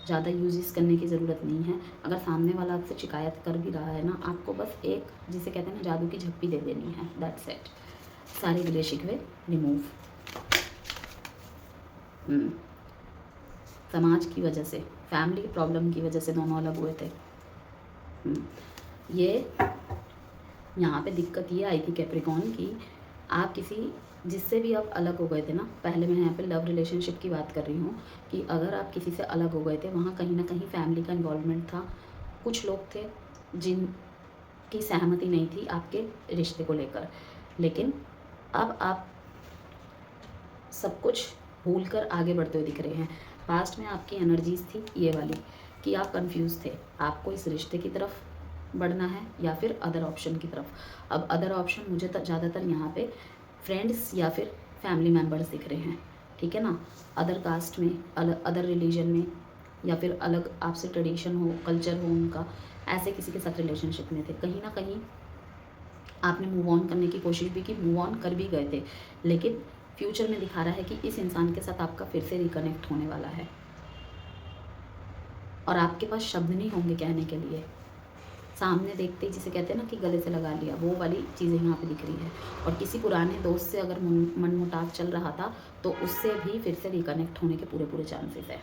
S1: ज़्यादा यूजेस करने की ज़रूरत नहीं है। अगर सामने वाला आपसे शिकायत कर भी रहा है ना, आपको बस एक, जिसे कहते हैं ना, जादू की झप्पी दे देनी है, दैट्स इट, सारे गिले शिकवे रिमूव। समाज की वजह से, फैमिली प्रॉब्लम की वजह से दोनों अलग हुए थे। ये यहाँ पे दिक्कत ये आई थी कैप्रिकॉन की, आप किसी जिससे भी आप अलग हो गए थे ना, पहले मैं यहाँ पे लव रिलेशनशिप की बात कर रही हूँ, कि अगर आप किसी से अलग हो गए थे, वहाँ कहीं ना कहीं फैमिली का इन्वॉल्वमेंट था, कुछ लोग थे जिनकी सहमति नहीं थी आपके रिश्ते को लेकर, लेकिन अब आप सब कुछ भूल कर आगे बढ़ते हुए दिख रहे हैं। पास्ट में आपकी एनर्जीज थी ये वाली कि आप कंफ्यूज थे, आपको इस रिश्ते की तरफ बढ़ना है या फिर अदर ऑप्शन की तरफ। अब अदर ऑप्शन मुझे ज़्यादातर यहाँ पे फ्रेंड्स या फिर फैमिली मेम्बर्स दिख रहे हैं, ठीक है ना। अदर कास्ट में, अदर रिलीजन में, या फिर अलग आपसे ट्रेडिशन हो, कल्चर हो उनका, ऐसे किसी के साथ रिलेशनशिप में थे। कहीं ना कहीं आपने मूव ऑन करने की कोशिश भी की, मूव ऑन कर भी गए थे, लेकिन फ्यूचर में दिखा रहा है कि इस इंसान के साथ आपका फिर से रिकनेक्ट होने वाला है और आपके पास शब्द नहीं होंगे कहने के लिए। सामने देखते ही जिसे कहते हैं ना कि गले से लगा लिया, वो वाली चीज़ें यहाँ पे दिख रही है। और किसी पुराने दोस्त से अगर मनमुटाव चल रहा था तो उससे भी फिर से रिकनेक्ट होने के पूरे पूरे चांसेस है।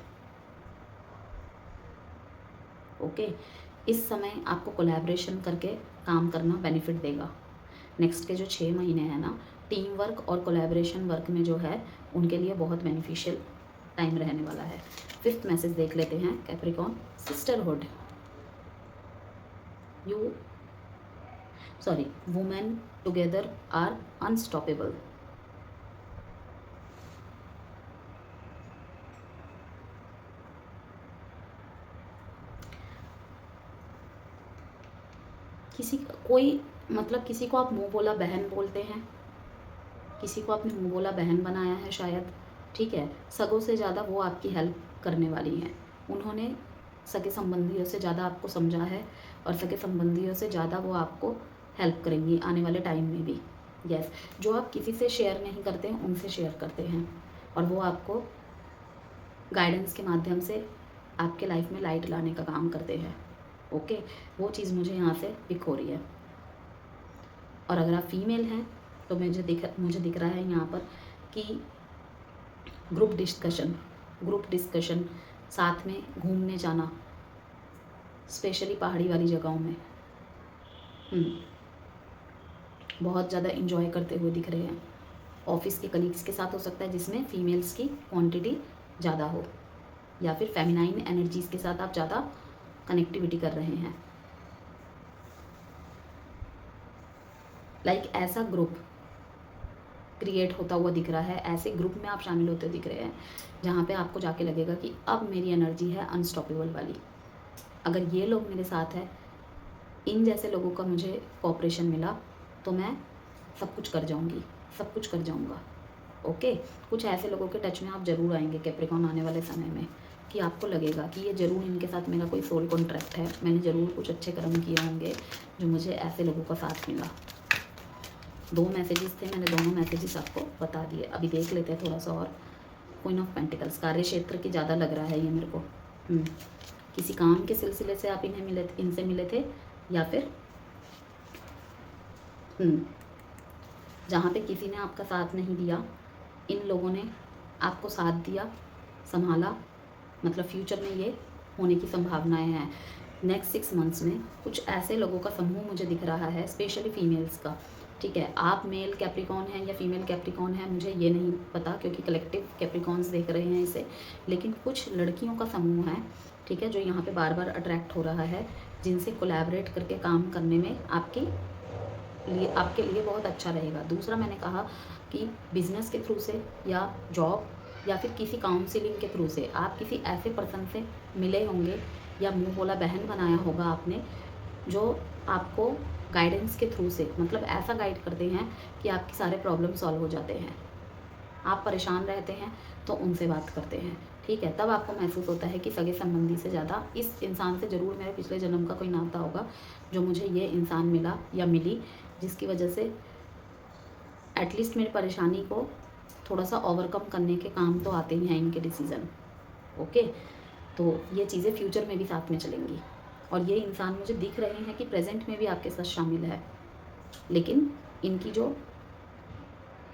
S1: ओके, इस समय आपको कोलैबोरेशन करके काम करना बेनिफिट देगा। नेक्स्ट के जो 6 महीने हैं ना, टीम वर्क और कोलैबोरेशन वर्क में जो है उनके लिए बहुत बेनिफिशियल टाइम रहने वाला है। 5th मैसेज देख लेते हैं Capricorn, sisterhood. Women together are unstoppable. किसी को आप मुंह बोला बहन बोलते हैं, किसी को आपने मुंह बोला बहन बनाया है शायद, ठीक है। सगों से ज़्यादा वो आपकी हेल्प करने वाली हैं। उन्होंने सगे संबंधियों से ज़्यादा आपको समझा है और सगे संबंधियों से ज़्यादा वो आपको हेल्प करेंगी आने वाले टाइम में भी। यस, जो आप किसी से शेयर नहीं करते हैं उनसे शेयर करते हैं और वो आपको गाइडेंस के माध्यम से आपके लाइफ में लाइट लाने का काम करते हैं। ओके, वो चीज़ मुझे यहाँ से पिक हो रही है। और अगर आप फीमेल हैं तो मुझे दिख रहा है यहाँ पर कि ग्रुप डिस्कशन, साथ में घूमने जाना, स्पेशली पहाड़ी वाली जगहों में बहुत ज़्यादा इंजॉय करते हुए दिख रहे हैं। ऑफिस के कलीग्स के साथ हो सकता है जिसमें फीमेल्स की क्वांटिटी ज़्यादा हो, या फिर फेमिनाइन एनर्जीज़ के साथ आप ज़्यादा कनेक्टिविटी कर रहे हैं। लाइक ऐसा ग्रुप क्रिएट होता हुआ दिख रहा है, ऐसे ग्रुप में आप शामिल होते हुए दिख रहे हैं जहाँ पे आपको जाके लगेगा कि अब मेरी एनर्जी है अनस्टॉपेबल वाली। अगर ये लोग मेरे साथ है, इन जैसे लोगों का मुझे कोऑपरेशन मिला तो मैं सब कुछ कर जाऊँगी, सब कुछ कर जाऊँगा। ओके, कुछ ऐसे लोगों के टच में आप ज़रूर आएंगे कैप्रिकॉन आने वाले समय में, कि आपको लगेगा कि ये ज़रूर इनके साथ मेरा कोई सोल कॉन्ट्रैक्ट है, मैंने ज़रूर कुछ अच्छे कर्म किए होंगे जो मुझे ऐसे लोगों का साथ मिला। 2 मैसेजेस थे, मैंने दोनों मैसेजेस आपको बता दिए। अभी देख लेते हैं थोड़ा सा और। क्वीन ऑफ पेंटिकल्स, कार्य क्षेत्र की ज़्यादा लग रहा है ये मेरे को। किसी काम के सिलसिले से आप इनसे मिले थे, या फिर जहाँ पे किसी ने आपका साथ नहीं दिया, इन लोगों ने आपको साथ दिया, संभाला। मतलब फ्यूचर में ये होने की संभावनाएं हैं। नेक्स्ट 6 मंथ्स में कुछ ऐसे लोगों का समूह मुझे दिख रहा है, स्पेशली फीमेल्स का, ठीक है। आप मेल कैप्रिकॉन हैं या फीमेल कैप्रिकॉन है मुझे ये नहीं पता, क्योंकि कलेक्टिव कैप्रिकॉन्स देख रहे हैं इसे, लेकिन कुछ लड़कियों का समूह है, ठीक है, जो यहाँ पे बार बार अट्रैक्ट हो रहा है, जिनसे कोलैबोरेट करके काम करने में आपके लिए बहुत अच्छा रहेगा। दूसरा, मैंने कहा कि बिजनेस के थ्रू से या जॉब या फिर किसी काउंसिलिंग के थ्रू से आप किसी ऐसे पर्सन से मिले होंगे या मुंह बोला बहन बनाया होगा आपने, जो आपको गाइडेंस के थ्रू से, मतलब ऐसा गाइड करते हैं कि आपके सारे प्रॉब्लम सॉल्व हो जाते हैं। आप परेशान रहते हैं तो उनसे बात करते हैं, ठीक है। तब आपको महसूस होता है कि सगे संबंधी से ज़्यादा इस इंसान से ज़रूर मेरे पिछले जन्म का कोई नाता होगा, जो मुझे ये इंसान मिला या मिली, जिसकी वजह से एटलीस्ट मेरी परेशानी को थोड़ा सा ओवरकम करने के काम तो आते ही हैं इनके डिसीज़न। ओके, तो ये चीज़ें फ्यूचर में भी साथ में चलेंगी। और ये इंसान मुझे दिख रहे हैं कि प्रेजेंट में भी आपके साथ शामिल है, लेकिन इनकी जो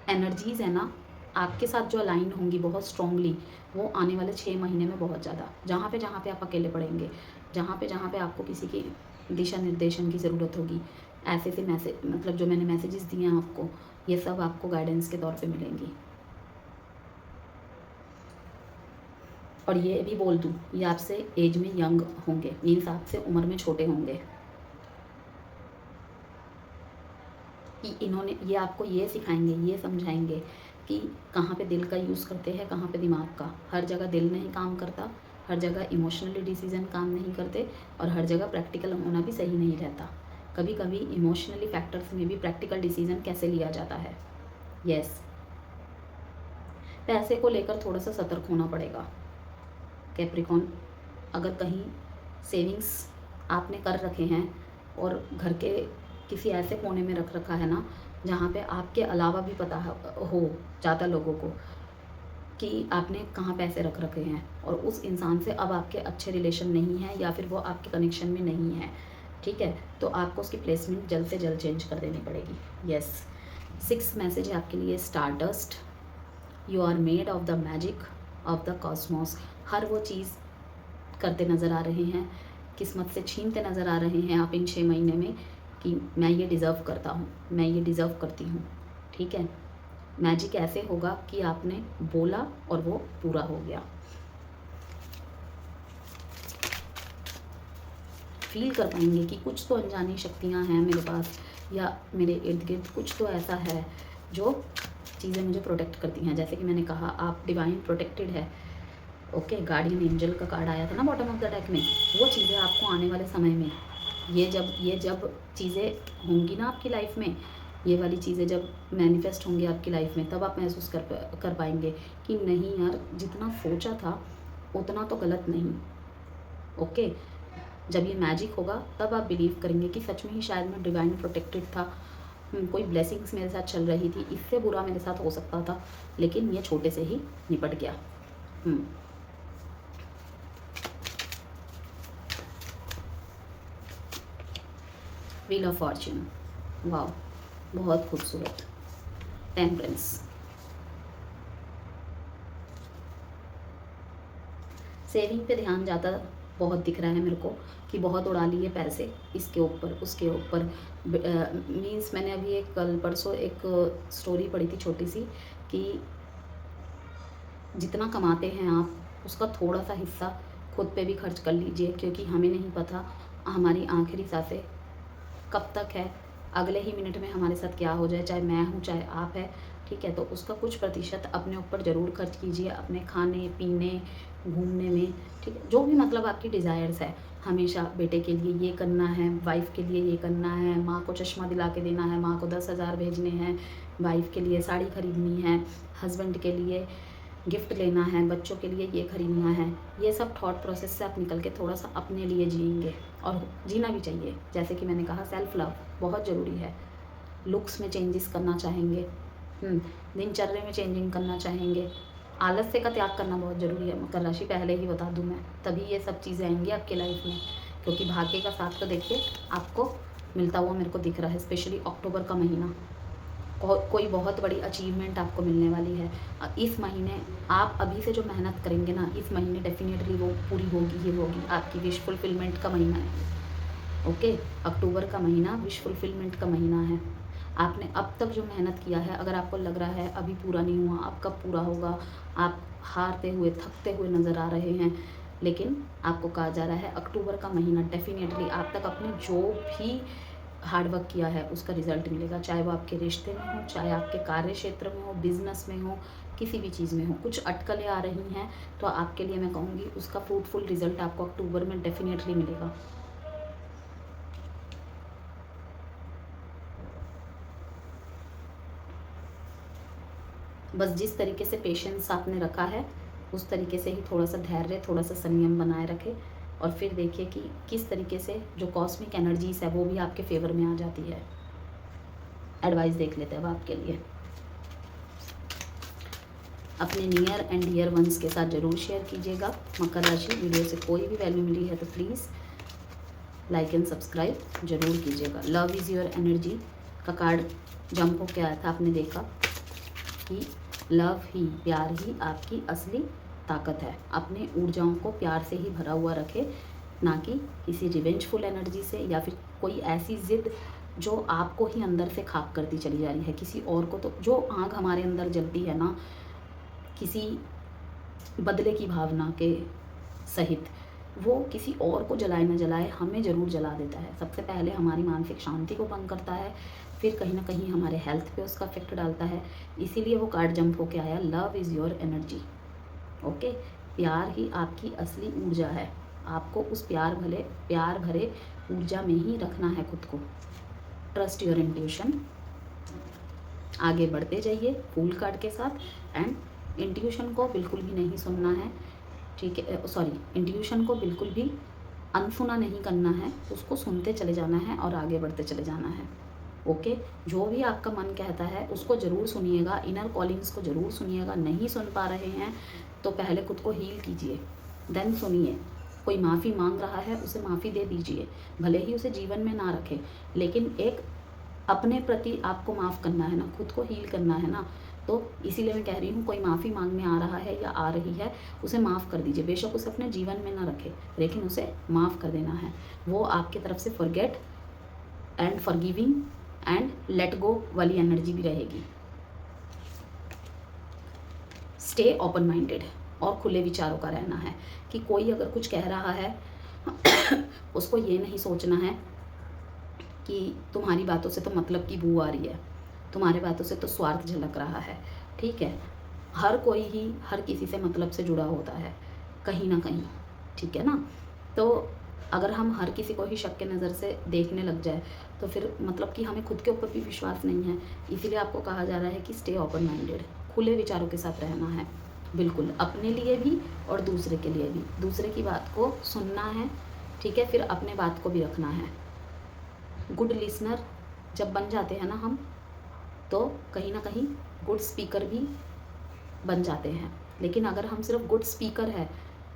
S1: एनर्जीज़ है ना, आपके साथ जो अलाइन होंगी बहुत स्ट्रांगली, वो आने वाले 6 महीने में बहुत ज़्यादा, जहाँ पे आप अकेले पड़ेंगे, जहाँ पे आपको किसी की दिशा निर्देशन की ज़रूरत होगी, ऐसे से मैसेज, मतलब जो मैंने मैसेजेस दिए हैं आपको, ये सब आपको गाइडेंस के तौर पे मिलेंगी। और ये भी बोल दूँ, ये आपसे एज में यंग होंगे, मीन्स आपसे उम्र में छोटे होंगे, कि इन्होंने ये आपको ये सिखाएंगे, ये समझाएंगे कि कहाँ पे दिल का यूज़ करते हैं, कहाँ पे दिमाग का। हर जगह दिल नहीं काम करता, हर जगह इमोशनली डिसीजन काम नहीं करते, और हर जगह प्रैक्टिकल होना भी सही नहीं रहता। कभी कभी इमोशनली फैक्टर्स में भी प्रैक्टिकल डिसीजन कैसे लिया जाता है। यस, पैसे को लेकर थोड़ा सा सतर्क होना पड़ेगा कैप्रिकॉन। अगर कहीं सेविंग्स आपने कर रखे हैं और घर के किसी ऐसे कोने में रख रखा है ना जहाँ पे आपके अलावा भी पता हो ज़्यादा लोगों को कि आपने कहाँ पैसे रख रखे हैं, और उस इंसान से अब आपके अच्छे रिलेशन नहीं है या फिर वो आपके कनेक्शन में नहीं है, ठीक है, तो आपको उसकी प्लेसमेंट जल्द से जल्द चेंज कर देनी पड़ेगी। यस, 6 मैसेज है आपके लिए। Stardust, you are made of the magic of the cosmos. हर वो चीज़ करते नज़र आ रहे हैं, किस्मत से छीनते नज़र आ रहे हैं आप इन 6 महीने में कि मैं ये डिज़र्व करता हूँ, मैं ये डिज़र्व करती हूँ, ठीक है। मैजिक ऐसे होगा कि आपने बोला और वो पूरा हो गया। फील कर पाएंगे कि कुछ तो अनजानी शक्तियाँ हैं मेरे पास या मेरे इर्द गिर्द, कुछ तो ऐसा है जो चीज़ें मुझे प्रोटेक्ट करती हैं। जैसे कि मैंने कहा, आप डिवाइन प्रोटेक्टेड है। ओके, गार्डियन एंजल का कार्ड आया था ना बॉटम ऑफ द डेक में, वो चीज़ें आपको आने वाले समय में, ये जब चीज़ें होंगी ना आपकी लाइफ में, ये वाली चीज़ें जब मैनिफेस्ट होंगी आपकी लाइफ में, तब आप महसूस कर पाएंगे कि नहीं यार, जितना सोचा था उतना तो गलत नहीं। ओके, जब ये मैजिक होगा तब आप बिलीव करेंगे कि सच में ही शायद मैं डिवाइन प्रोटेक्टेड था। कोई ब्लेसिंग्स मेरे साथ चल रही थी, इससे बुरा मेरे साथ हो सकता था, लेकिन ये छोटे से ही निपट गया। व्हील ऑफ फॉर्च्यून, वाह, बहुत खूबसूरत। टेम्परेंस, सेविंग पे ध्यान ज़्यादा बहुत दिख रहा है मेरे को कि बहुत उड़ा लिए पैसे इसके ऊपर उसके ऊपर। मीन्स मैंने अभी एक कल परसों एक स्टोरी पढ़ी थी छोटी सी कि जितना कमाते हैं आप उसका थोड़ा सा हिस्सा खुद पे भी खर्च कर लीजिए, क्योंकि हमें नहीं पता हमारी आखिरी सांसें कब तक है, अगले ही मिनट में हमारे साथ क्या हो जाए, चाहे मैं हूँ चाहे आप है, ठीक है। तो उसका कुछ प्रतिशत अपने ऊपर ज़रूर खर्च कीजिए, अपने खाने पीने घूमने में, ठीक है, जो भी मतलब आपकी डिज़ायर्स है। हमेशा बेटे के लिए ये करना है, वाइफ के लिए ये करना है, माँ को चश्मा दिला के देना है, माँ को 10,000 भेजने हैं, वाइफ के लिए साड़ी खरीदनी है, हस्बैंड के लिए गिफ्ट लेना है, बच्चों के लिए ये खरीदना है। ये सब थॉट प्रोसेस से आप निकल के थोड़ा सा अपने लिए जिएंगे, और जीना भी चाहिए। जैसे कि मैंने कहा, सेल्फ लव बहुत ज़रूरी है। लुक्स में चेंजेस करना चाहेंगे, दिनचर्या में चेंजिंग करना चाहेंगे, आलस्य का त्याग करना बहुत ज़रूरी है। मकर राशि, पहले ही बता दूं मैं, तभी ये सब चीज़ें आएंगी आपके लाइफ में, क्योंकि भाग्य का साथ तो देखिए आपको मिलता हुआ मेरे को दिख रहा है। स्पेशली अक्टूबर का महीना, कोई बहुत बड़ी अचीवमेंट आपको मिलने वाली है इस महीने। आप अभी से जो मेहनत करेंगे ना, इस महीने डेफिनेटली वो पूरी होगी ही होगी। आपकी विश फुलफिलमेंट का महीना है। ओके, अक्टूबर का महीना विश फुलफिलमेंट का महीना है। आपने अब तक जो मेहनत किया है, अगर आपको लग रहा है अभी पूरा नहीं हुआ, अब कब पूरा होगा, आप हारते हुए थकते हुए नज़र आ रहे हैं, लेकिन आपको कहा जा रहा है अक्टूबर का महीना डेफिनेटली आप तक अपने जो भी हार्डवर्क किया है उसका रिजल्ट मिलेगा। चाहे वो आपके रिश्ते में हो, चाहे आपके कार्य क्षेत्र में हो, बिजनेस में हो, किसी भी चीज़ में हो। कुछ अटकलें आ रही हैं तो आपके लिए मैं कहूँगी उसका फ्रूटफुल रिजल्ट आपको अक्टूबर में डेफिनेटली मिलेगा। बस जिस तरीके से पेशेंस आपने रखा है उस तरीके से ही थोड़ा सा धैर्य, थोड़ा सा संयम बनाए रखें, और फिर देखिए कि किस तरीके से जो कॉस्मिक एनर्जीज है वो भी आपके फेवर में आ जाती है। एडवाइस देख लेते हैं अब आपके लिए। अपने नियर एंड डियर वंस के साथ ज़रूर शेयर कीजिएगा। मकर राशि, वीडियो से कोई भी वैल्यू मिली है तो प्लीज़ लाइक एंड सब्सक्राइब जरूर कीजिएगा। लव इज़ योर एनर्जी का कार्ड जंप होके आया था, आपने देखा कि लव ही, प्यार ही आपकी असली ताकत है। अपने ऊर्जाओं को प्यार से ही भरा हुआ रखे, ना कि किसी रिवेंजफुल एनर्जी से या फिर कोई ऐसी जिद जो आपको ही अंदर से खाक करती चली जा रही है किसी और को। तो जो आग हमारे अंदर जलती है ना, किसी बदले की भावना के सहित, वो किसी और को जलाए न जलाए हमें ज़रूर जला देता है। सबसे पहले हमारी मानसिक शांति को भंग करता है, फिर कहीं ना कहीं हमारे हेल्थ पे उसका इफेक्ट डालता है। इसीलिए वो कार्ड जंप होके आया, love is your energy. Okay, प्यार ही आपकी असली ऊर्जा है। आपको उस प्यार भरे ऊर्जा में ही रखना है खुद को। Trust your intuition. आगे बढ़ते जाइए फूल कार्ड के साथ। एंड इंट्यूशन को बिल्कुल भी नहीं सुनना है, ठीक है, सॉरी, इंट्यूशन को बिल्कुल भी अनसुना नहीं करना है, उसको सुनते चले जाना है और आगे बढ़ते चले जाना है। ओके, जो भी आपका मन कहता है उसको ज़रूर सुनिएगा, इनर कॉलिंग्स को ज़रूर सुनिएगा। नहीं सुन पा रहे हैं तो पहले खुद को हील कीजिए, देन सुनिए। कोई माफ़ी मांग रहा है, उसे माफ़ी दे दीजिए, भले ही उसे जीवन में ना रखें, लेकिन एक अपने प्रति आपको माफ़ करना है ना, खुद को हील करना है ना। तो इसीलिए मैं कह रही हूँ, कोई माफ़ी मांगने आ रहा है या आ रही है, उसे माफ़ कर दीजिए। बेशक उसे अपने जीवन में ना रखे, लेकिन उसे माफ़ कर देना है। वो आपकी तरफ से forget and forgiving and let go वाली एनर्जी भी रहेगी। स्टे ओपन माइंडेड, और खुले विचारों का रहना है कि कोई अगर कुछ कह रहा है उसको ये नहीं सोचना है कि तुम्हारी बातों से तो मतलब की बू आ रही है, तुम्हारी बातों से तो स्वार्थ झलक रहा है। ठीक है, हर कोई ही हर किसी से मतलब से जुड़ा होता है कहीं ना कहीं, ठीक है ना। तो अगर हम हर किसी को ही शक के नज़र से देखने लग जाए तो फिर मतलब कि हमें खुद के ऊपर भी विश्वास नहीं है। इसीलिए आपको कहा जा रहा है कि स्टे ओपन माइंडेड, खुले विचारों के साथ रहना है, बिल्कुल, अपने लिए भी और दूसरे के लिए भी। दूसरे की बात को सुनना है, ठीक है, फिर अपने बात को भी रखना है। गुड लिसनर जब बन जाते हैं ना हम, तो कहीं ना कहीं गुड स्पीकर भी बन जाते हैं। लेकिन अगर हम सिर्फ गुड स्पीकर है,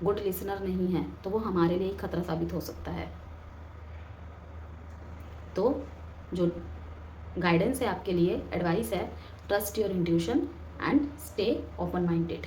S1: गुड लिसनर नहीं है, तो वो हमारे लिए ही खतरा साबित हो सकता है। तो जो गाइडेंस है आपके लिए, एडवाइस है, trust your intuition and stay open minded.